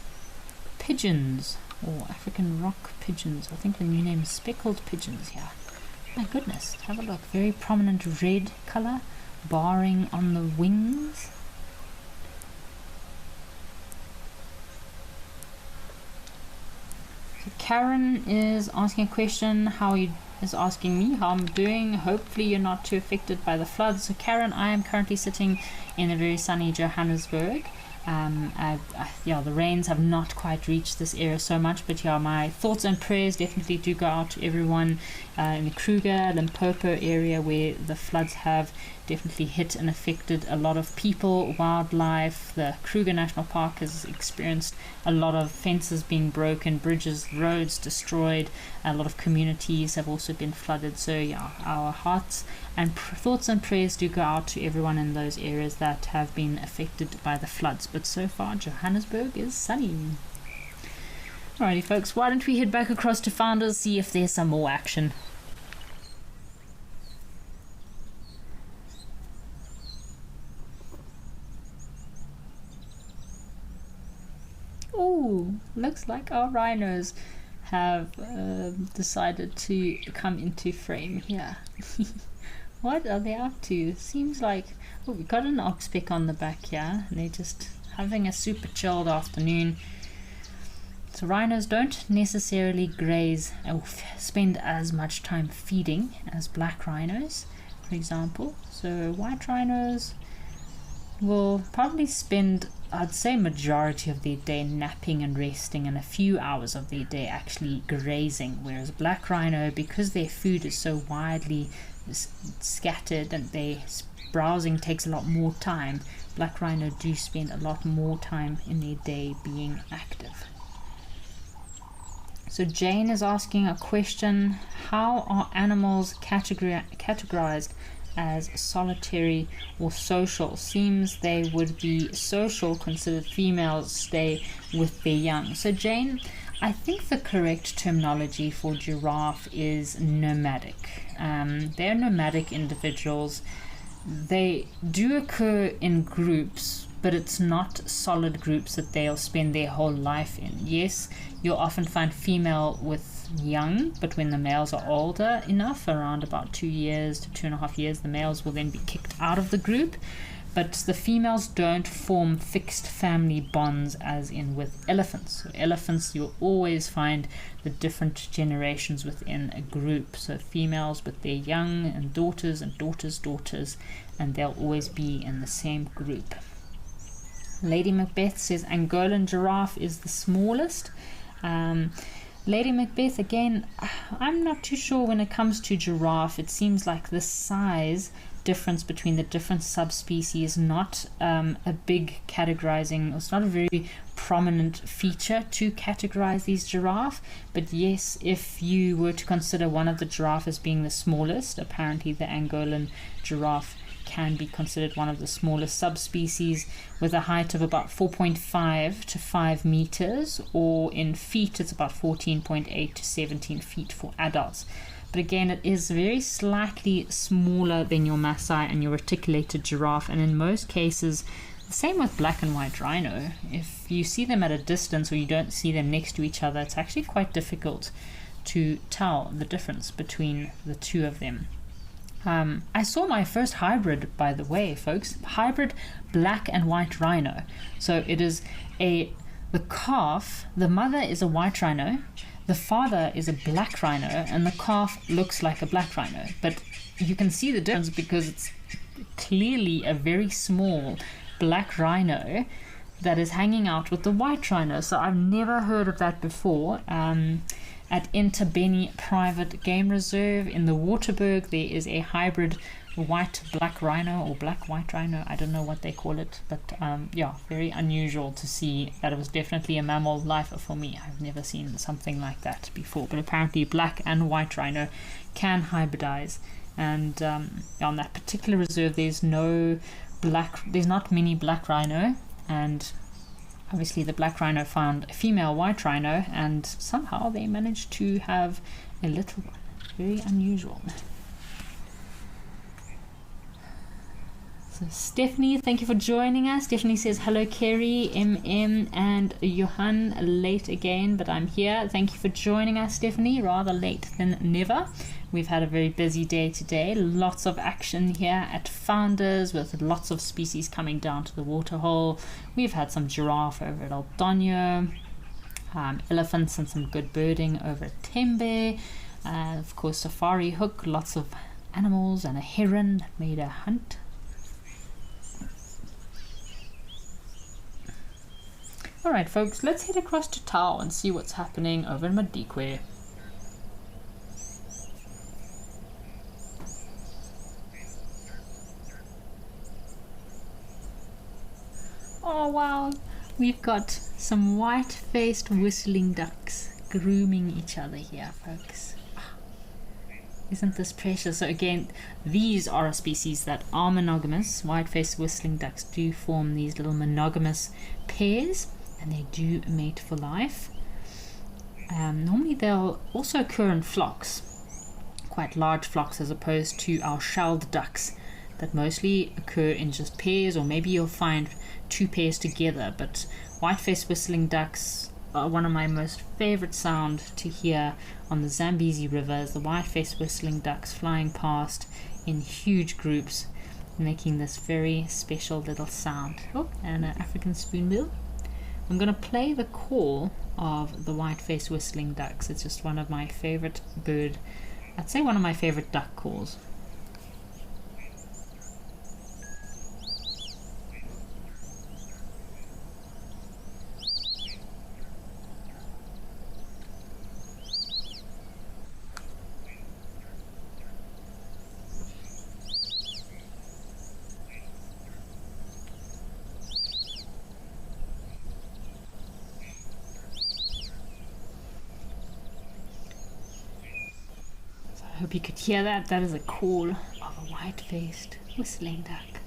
pigeons, or African rock pigeons. I think the new name is speckled pigeons here. My goodness, have a look. Very prominent red color, barring on the wings. So Karen is asking a question, is asking me how I'm doing. Hopefully you're not too affected by the floods. So Karen, I am currently sitting in a very sunny Johannesburg. The rains have not quite reached this area so much, but yeah, my thoughts and prayers definitely do go out to everyone in the Kruger, Limpopo area, where the floods have definitely hit and affected a lot of people, wildlife. The Kruger National Park has experienced a lot of fences being broken, bridges, roads destroyed. A lot of communities have also been flooded. So yeah, our hearts and thoughts and prayers do go out to everyone in those areas that have been affected by the floods. But so far, Johannesburg is sunny. Alrighty folks, why don't we head back across to Founders, see if there's some more action. Oh, looks like our rhinos have decided to come into frame here. What are they up to? Seems like, oh, we've got an oxpeck on the back here, and they're just having a super chilled afternoon. So rhinos don't necessarily graze or spend as much time feeding as black rhinos, for example. So white rhinos will probably spend, I'd say, majority of their day napping and resting, and a few hours of their day actually grazing, whereas black rhino, because their food is so widely scattered and their browsing takes a lot more time, black rhino do spend a lot more time in their day being active. So Jane is asking a question: how are animals categorized as solitary or social? Seems they would be social, considered females stay with their young. So Jane, I think the correct terminology for giraffe is nomadic. They're nomadic individuals. They do occur in groups, but it's not solid groups that they'll spend their whole life in. Yes, you'll often find female with young, but when the males are older enough, around about 2 years to 2.5 years, the males will then be kicked out of the group. But the females don't form fixed family bonds as in with elephants. So elephants, you'll always find the different generations within a group. So females with their young and daughters, and they'll always be in the same group. Lady Macbeth says Angolan giraffe is the smallest. Lady Macbeth, again, I'm not too sure when it comes to giraffe. It seems like the size difference between the different subspecies, not a big categorizing, it's not a very prominent feature to categorize these giraffe. But yes, if you were to consider one of the giraffe as being the smallest, apparently the Angolan giraffe can be considered one of the smallest subspecies, with a height of about 4.5 to 5 meters, or in feet it's about 14.8 to 17 feet for adults. But again, it is very slightly smaller than your Maasai and your reticulated giraffe, and in most cases, the same with black and white rhino. If you see them at a distance or you don't see them next to each other, it's actually quite difficult to tell the difference between the two of them. I saw my first hybrid, by the way, folks. Hybrid black and white rhino. So it is the calf, the mother is a white rhino, the father is a black rhino, and the calf looks like a black rhino. But you can see the difference because it's clearly a very small black rhino that is hanging out with the white rhino. So I've never heard of that before. At Interbenny Private Game Reserve in the Waterberg, there is a hybrid white-black rhino or black-white rhino. I don't know what they call it, but yeah, very unusual to see that. It was definitely a mammal lifer for me. I've never seen something like that before, but apparently black and white rhino can hybridize. And on that particular reserve, there's not many black rhino, and obviously the black rhino found a female white rhino, and somehow they managed to have a little one. Very unusual. So Stephanie, thank you for joining us. Stephanie says, hello Kerry, MM and Johan, late again, but I'm here. Thank you for joining us, Stephanie, rather late than never. We've had a very busy day today. Lots of action here at Founders, with lots of species coming down to the waterhole. We've had some giraffe over at Aldonio, elephants and some good birding over at Tembe. Of course, Safari Hook, lots of animals, and a heron that made a hunt. Alright folks, let's head across to Tau and see what's happening over in Madikwe. Oh wow, we've got some white-faced whistling ducks grooming each other here, folks. Isn't this precious? So again, these are a species that are monogamous. White-faced whistling ducks do form these little monogamous pairs, and they do mate for life. Normally they'll also occur in flocks, quite large flocks, as opposed to our shelled ducks that mostly occur in just pairs, or maybe you'll find 2 pairs together. But white-faced whistling ducks are one of my most favorite sound to hear on the Zambezi River, is the white-faced whistling ducks flying past in huge groups, making this very special little sound. Oh, and an African spoonbill. I'm going to play the call of the white-faced whistling ducks. It's just one of my favorite bird, I'd say one of my favorite duck calls. hope you could hear that. That is a call of a white-faced whistling duck.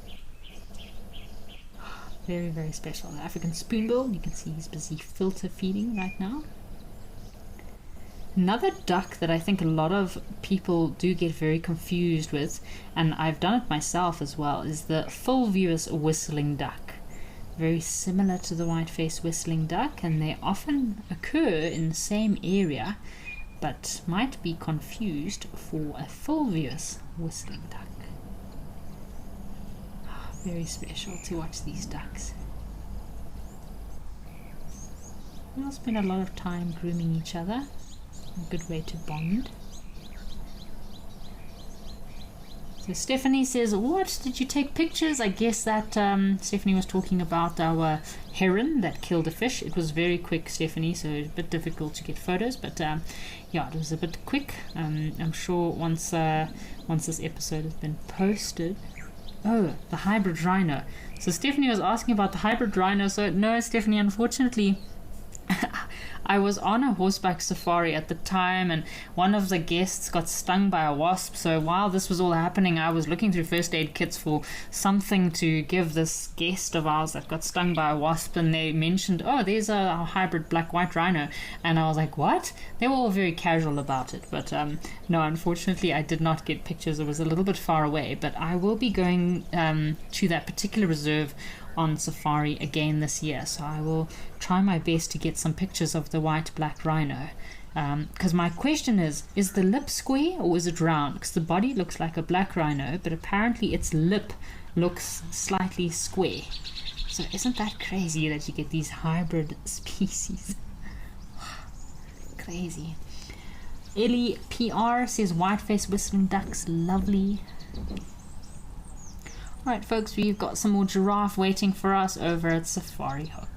Very, very special. The African spoonbill, you can see he's busy filter feeding right now. Another duck that I think a lot of people do get very confused with, and I've done it myself as well, is the fulvous whistling duck. Very similar to the white-faced whistling duck, and they often occur in the same area, but might be confused for a fulvous whistling duck. Very special to watch these ducks. We all spend a lot of time grooming each other. A good way to bond. So Stephanie says, what, did you take pictures? I guess that Stephanie was talking about our heron that killed a fish. It was very quick, Stephanie, so it was a bit difficult to get photos, but yeah, it was a bit quick. I'm sure once this episode has been posted. Oh, the hybrid rhino. So Stephanie was asking about the hybrid rhino. So no, Stephanie, unfortunately I was on a horseback safari at the time, and one of the guests got stung by a wasp. So while this was all happening, I was looking through first aid kits for something to give this guest of ours that got stung by a wasp, and they mentioned, oh, there's a hybrid black-white rhino, and I was like, what? They were all very casual about it, but no, unfortunately I did not get pictures. It was a little bit far away, but I will be going to that particular reserve on safari again this year, so I will try my best to get some pictures of the white-black rhino, because my question is the lip square or is it round? Because the body looks like a black rhino, but apparently its lip looks slightly square. So isn't that crazy that you get these hybrid species? Crazy. Ellie PR says white-faced whistling ducks, lovely. Alright folks, we've got some more giraffe waiting for us over at Safari Hook.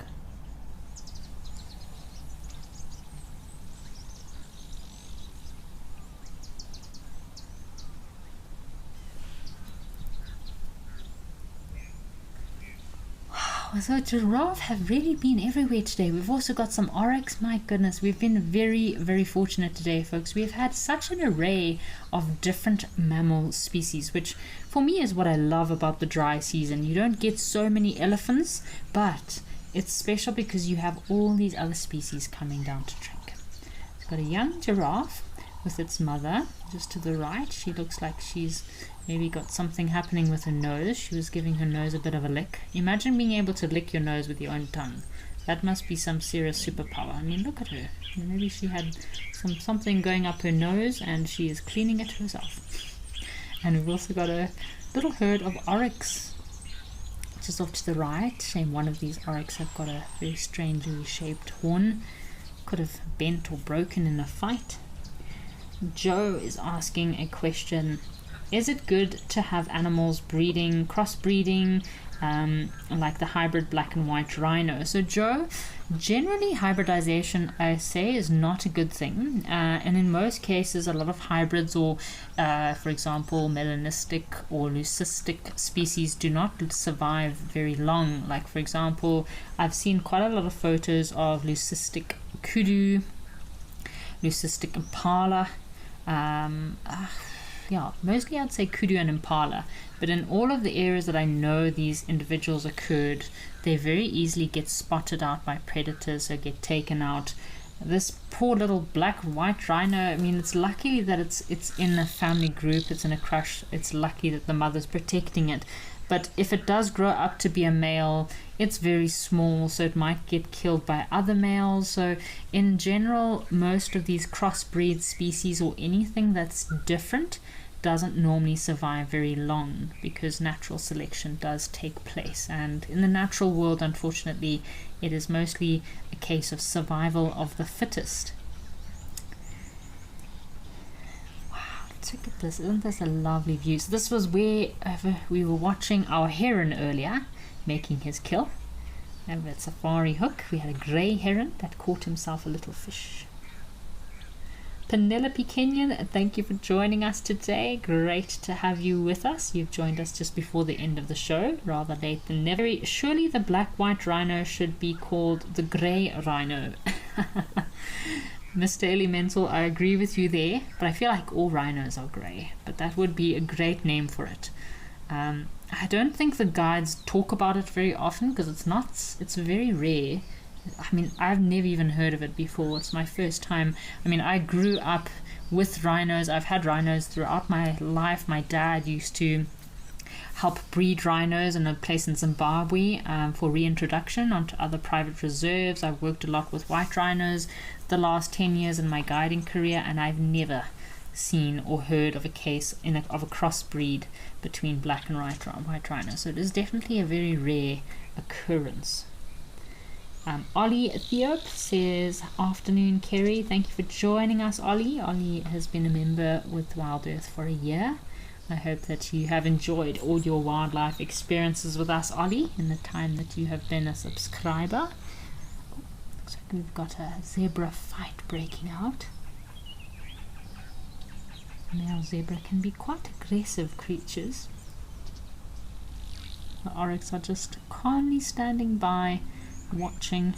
Wow, so giraffe have really been everywhere today. We've also got some oryx. My goodness, we've been very, very fortunate today, folks. We've had such an array of different mammal species, which for me is what I love about the dry season. You don't get so many elephants, but it's special because you have all these other species coming down to drink. It's got a young giraffe with its mother just to the right. She looks like she's maybe got something happening with her nose. She was giving her nose a bit of a lick. Imagine being able to lick your nose with your own tongue. That must be some serious superpower. I mean, look at her. Maybe she had something going up her nose and she is cleaning it herself. And we've also got a little herd of oryx just off to the right. Shame one of these oryx have got a very strangely shaped horn. Could have bent or broken in a fight. Joe is asking a question. Is it good to have animals breeding, crossbreeding, like the hybrid black and white rhino? So Joe, generally hybridization, I say, is not a good thing, and in most cases a lot of hybrids or for example melanistic or leucistic species do not survive very long. Like for example, I've seen quite a lot of photos of leucistic kudu, leucistic impala, yeah, mostly I'd say kudu and impala, but in all of the areas that I know these individuals occurred, they very easily get spotted out by predators or get taken out. This poor little black white rhino, I mean, it's lucky that it's in a family group, it's in a crush, it's lucky that the mother's protecting it. But if it does grow up to be a male, it's very small, so it might get killed by other males. So in general, most of these crossbreed species or anything that's different doesn't normally survive very long because natural selection does take place. And in the natural world, unfortunately, it is mostly a case of survival of the fittest. Look at this, isn't this a lovely view? So this was where we were watching our heron earlier making his kill. Over at Safari Hook we had a grey heron that caught himself a little fish. Penelope Kenyon, thank you for joining us today. Great to have you with us. You've joined us just before the end of the show, rather late than never. Surely the black-white rhino should be called the grey rhino. Mr. Elemental, I agree with you there, but I feel like all rhinos are grey, but that would be a great name for it. I don't think the guides talk about it very often because it's very rare. I mean, I've never even heard of it before. It's my first time. I mean, I grew up with rhinos. I've had rhinos throughout my life. My dad used to help breed rhinos in a place in Zimbabwe for reintroduction onto other private reserves. I've worked a lot with white rhinos the last 10 years in my guiding career, and I've never seen or heard of a case of a crossbreed between black and white rhino. So it is definitely a very rare occurrence. Ollie Theop says, afternoon Kerry, thank you for joining us, Ollie. Ollie has been a member with Wild Earth for a year. I hope that you have enjoyed all your wildlife experiences with us, Ollie, in the time that you have been a subscriber. Looks like we've got a zebra fight breaking out. Male zebra can be quite aggressive creatures. The oryx are just calmly standing by, watching.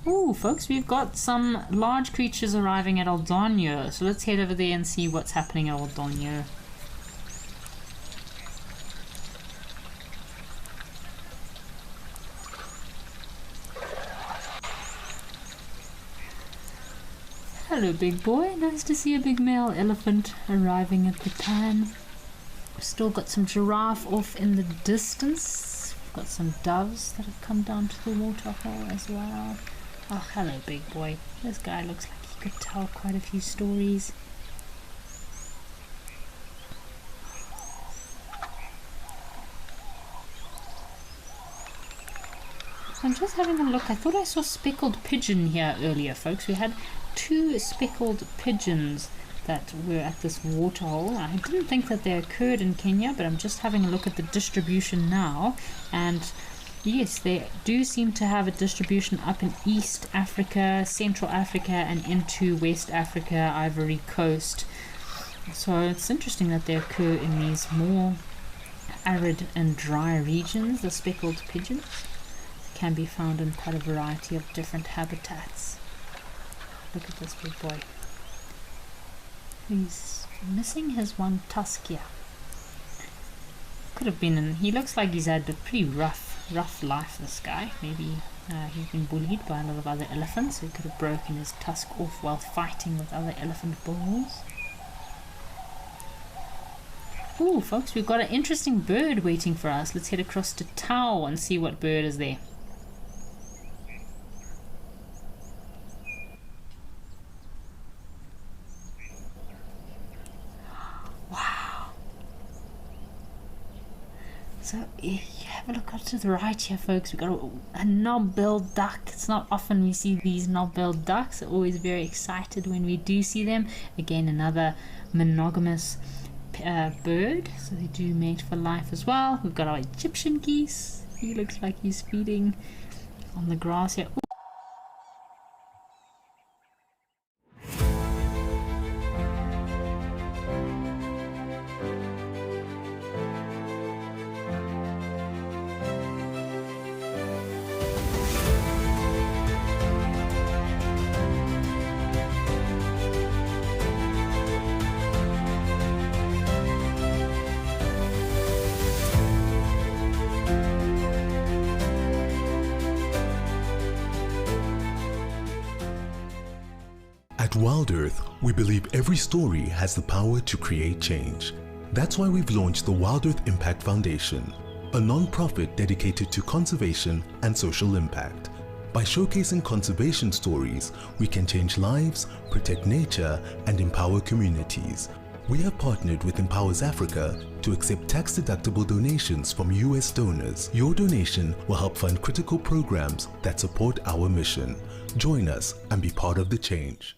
Ooh, folks, we've got some large creatures arriving at Aldonio, so let's head over there and see what's happening at Aldonio. Hello, big boy. Nice to see a big male elephant arriving at the pan. We've still got some giraffe off in the distance. We've got some doves that have come down to the waterhole as well. Oh, hello, big boy. This guy looks like he could tell quite a few stories. I'm just having a look. I thought I saw speckled pigeon here earlier, folks. We had 2 speckled pigeons that were at this waterhole. I didn't think that they occurred in Kenya, but I'm just having a look at the distribution now, and yes, they do seem to have a distribution up in East Africa, Central Africa, and into West Africa, Ivory Coast. So it's interesting that they occur in these more arid and dry regions. The speckled pigeons can be found in quite a variety of different habitats. Look at this big boy. He's missing his one tusk here. Could have been he looks like he's had a pretty rough life, this guy. Maybe he's been bullied by a lot of other elephants, so he could have broken his tusk off while fighting with other elephant bulls. Ooh, folks, we've got an interesting bird waiting for us. Let's head across to Tau and see what bird is there. So you have a look out to the right here, folks. We've got a knob-billed duck. It's not often we see these knob-billed ducks. We're always very excited when we do see them. Again, another monogamous bird, so they do mate for life as well. We've got our Egyptian geese. He looks like he's feeding on the grass here. Ooh. At Wild Earth, we believe every story has the power to create change. That's why we've launched the Wild Earth Impact Foundation, a non-profit dedicated to conservation and social impact. By showcasing conservation stories, we can change lives, protect nature, and empower communities. We have partnered with Empowers Africa to accept tax-deductible donations from US donors. Your donation will help fund critical programs that support our mission. Join us and be part of the change.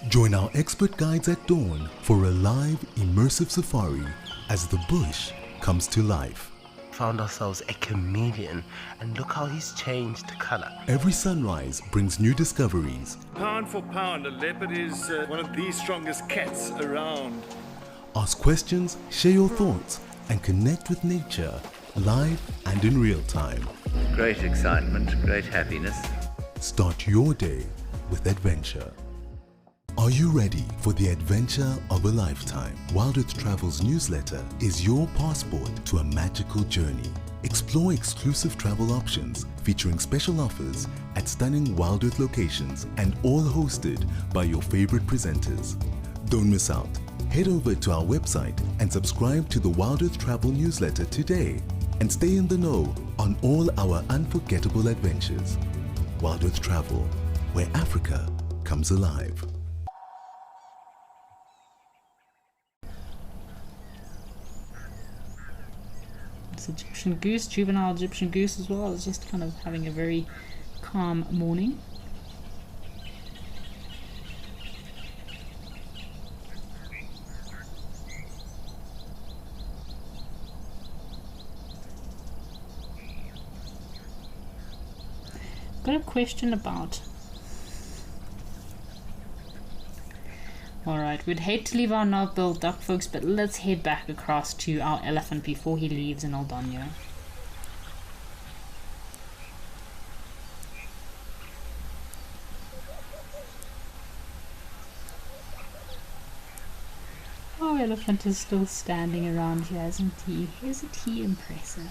Join our expert guides at dawn for a live, immersive safari as the bush comes to life. Found ourselves a chameleon, and look how he's changed color. Every sunrise brings new discoveries. Pound for pound, a leopard is one of the strongest cats around. Ask questions, share your thoughts, and connect with nature live and in real time. Great excitement, great happiness. Start your day with adventure. Are you ready for the adventure of a lifetime? Wild Earth Travel's newsletter is your passport to a magical journey. Explore exclusive travel options featuring special offers at stunning Wild Earth locations and all hosted by your favorite presenters. Don't miss out. Head over to our website and subscribe to the Wild Earth Travel newsletter today and stay in the know on all our unforgettable adventures. Wild Earth Travel, where Africa comes alive. It's Egyptian goose, juvenile Egyptian goose as well. It's just kind of having a very calm morning. Got a question about... Alright, we'd hate to leave our knob-billed duck, folks, but let's head back across to our elephant before he leaves in Aldonio. Our elephant is still standing around here, isn't he? Isn't he impressive?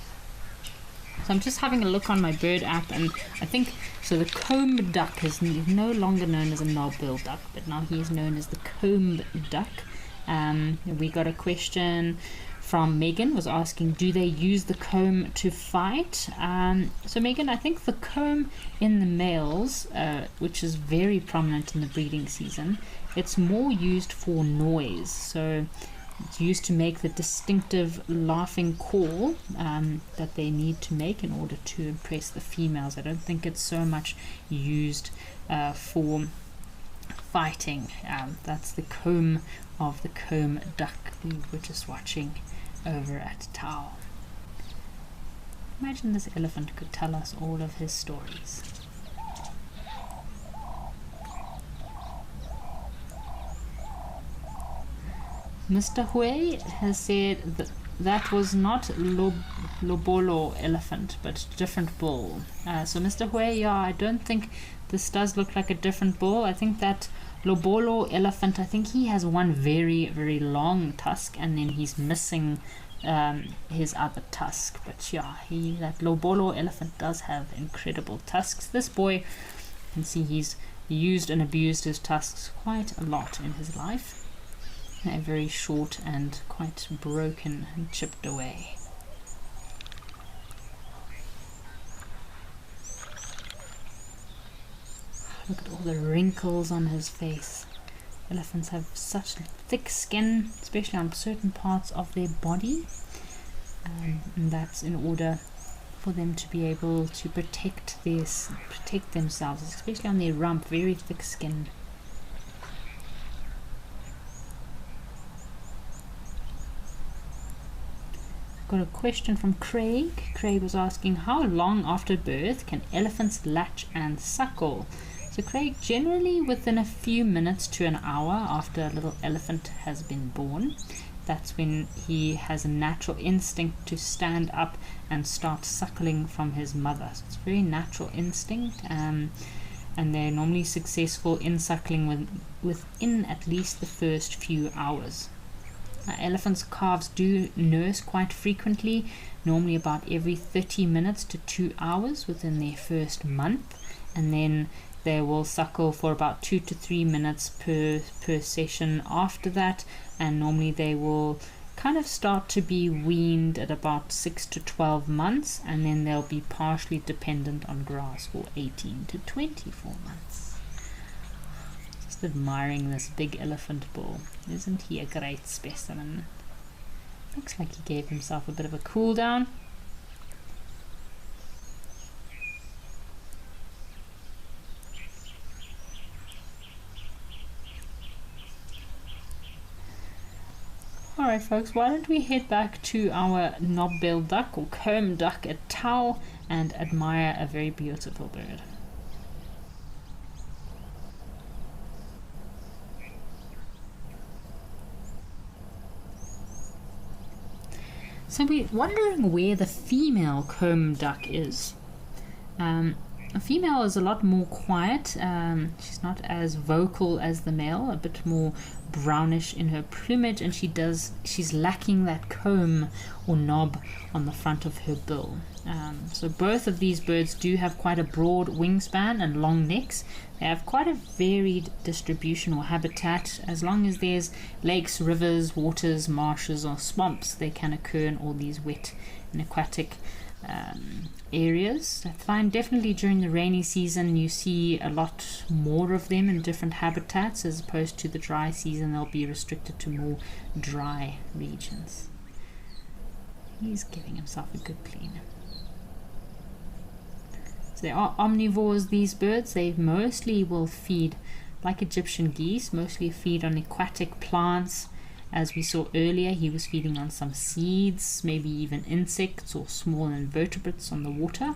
So I'm just having a look on my bird app, and I think, so the comb duck is no longer known as a knob-billed duck, but now he is known as the comb duck. We got a question from Megan, was asking, do they use the comb to fight? So Megan, I think the comb in the males, which is very prominent in the breeding season, it's more used for noise. So it's used to make the distinctive laughing call that they need to make in order to impress the females. I don't think it's so much used for fighting. That's the comb of the comb duck we were just watching over at Tau. Imagine this elephant could tell us all of his stories. Mr. Hui has said that was not Lobolo elephant, but different bull. So Mr. Hui, yeah, I don't think this does look like a different bull. I think that Lobolo elephant, I think he has one very, very long tusk, and then he's missing his other tusk. But yeah, that Lobolo elephant does have incredible tusks. This boy, you can see he's used and abused his tusks quite a lot in his life. They're very short and quite broken and chipped away. Look at all the wrinkles on his face. Elephants have such thick skin, especially on certain parts of their body, and that's in order for them to be able to protect themselves, especially on their rump. Very thick skin. Got a question from Craig. Craig was asking, how long after birth can elephants latch and suckle? So Craig, generally within a few minutes to an hour after a little elephant has been born. That's when he has a natural instinct to stand up and start suckling from his mother. So it's a very natural instinct, and they're normally successful in suckling within at least the first few hours. Elephants' calves do nurse quite frequently, normally about every 30 minutes to 2 hours within their first month, and then they will suckle for about 2 to 3 minutes per session after that, and normally they will kind of start to be weaned at about 6 to 12 months, and then they'll be partially dependent on grass for 18 to 24 months. Admiring this big elephant bull. Isn't he a great specimen? Looks like he gave himself a bit of a cool down. Alright folks, why don't we head back to our knob-billed duck or comb duck at Tau and admire a very beautiful bird. So we're wondering where the female comb duck is. A female is a lot more quiet. She's not as vocal as the male, a bit more brownish in her plumage, and she's lacking that comb or knob on the front of her bill. So both of these birds do have quite a broad wingspan and long necks. They have quite a varied distribution or habitat. As long as there's lakes, rivers, waters, marshes or swamps, they can occur in all these wet and aquatic areas. I find definitely during the rainy season you see a lot more of them in different habitats, as opposed to the dry season they'll be restricted to more dry regions. He's giving himself a good clean. So they are omnivores, these birds. They mostly will feed, like Egyptian geese, mostly feed on aquatic plants. As we saw earlier, he was feeding on some seeds, maybe even insects or small invertebrates on the water.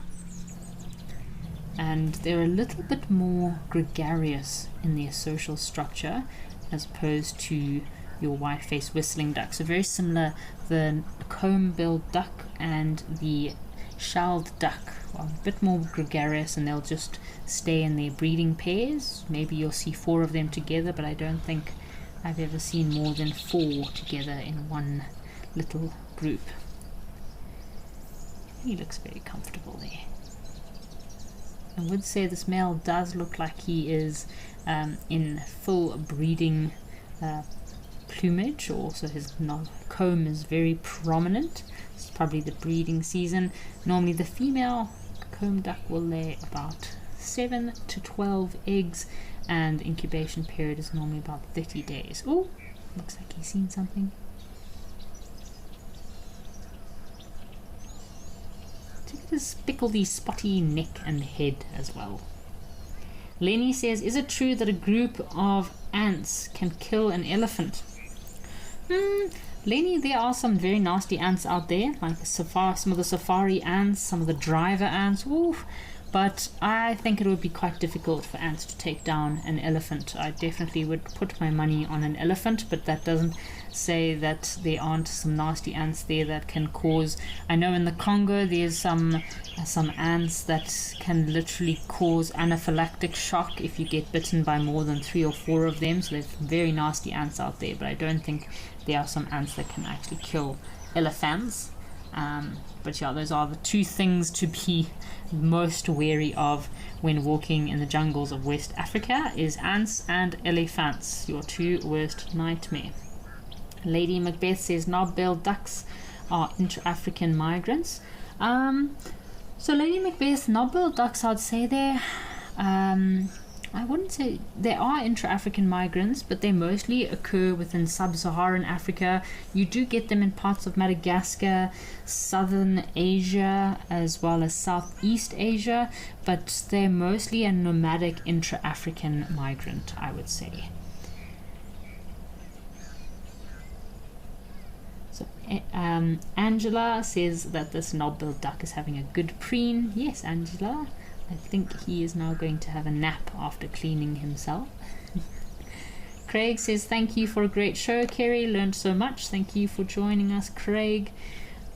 And they're a little bit more gregarious in their social structure as opposed to your white-faced whistling duck. So very similar, the comb-billed duck and the shelled duck are a bit more gregarious, and they'll just stay in their breeding pairs. Maybe you'll see 4 of them together, but I don't think I've ever seen more than 4 together in one little group. He looks very comfortable there. I would say this male does look like he is in full breeding plumage, also his comb is very prominent. It's probably the breeding season. Normally the female comb duck will lay about 7 to 12 eggs, and incubation period is normally about 30 days. Oh, looks like he's seen something. Look at his spickledy, spotty neck and head as well. Lenny says, is it true that a group of ants can kill an elephant? Lenny, there are some very nasty ants out there, like some of the safari ants, some of the driver ants. Oof. But I think it would be quite difficult for ants to take down an elephant. I definitely would put my money on an elephant, but that doesn't say that there aren't some nasty ants there that can cause... I know in the Congo there's some ants that can literally cause anaphylactic shock if you get bitten by more than 3 or 4 of them. So there's very nasty ants out there, but I don't think there are some ants that can actually kill elephants. But yeah, those are the 2 things to be most wary of when walking in the jungles of West Africa, is ants and elephants, your 2 worst nightmare. Lady Macbeth says knob-billed ducks are intra-African migrants. So Lady Macbeth, knob-billed ducks, I'd say I wouldn't say there are intra-African migrants, but they mostly occur within sub-Saharan Africa. You do get them in parts of Madagascar, southern Asia, as well as Southeast Asia, but they're mostly a nomadic intra-African migrant, I would say. So Angela says that this knob-billed duck is having a good preen. Yes, Angela. I think he is now going to have a nap after cleaning himself. Craig says, thank you for a great show, Kerry. Learned so much. Thank you for joining us, Craig.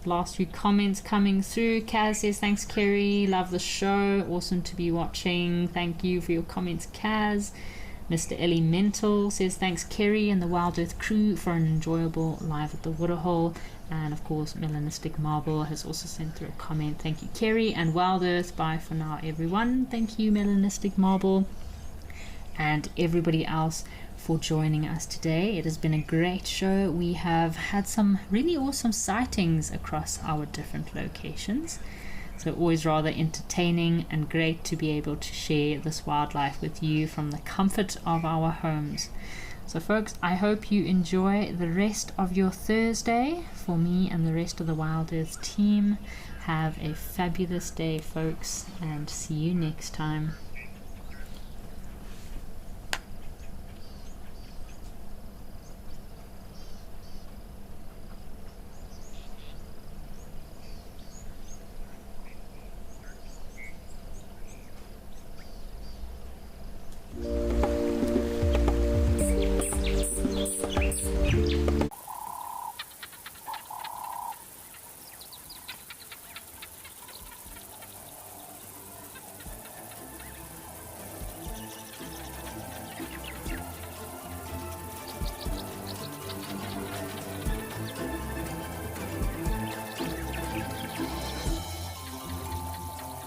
Last few comments coming through. Kaz says, thanks, Kerry. Love the show. Awesome to be watching. Thank you for your comments, Kaz. Mr. Elemental says, thanks, Kerry and the Wild Earth crew for an enjoyable live at the waterhole. And of course, Melanistic Marble has also sent through a comment. Thank you, Kerry and Wild Earth. Bye for now, everyone. Thank you, Melanistic Marble, and everybody else for joining us today. It has been a great show. We have had some really awesome sightings across our different locations. So always rather entertaining and great to be able to share this wildlife with you from the comfort of our homes. So folks, I hope you enjoy the rest of your Thursday. For me and the rest of the Wild Earth team, have a fabulous day, folks, and see you next time.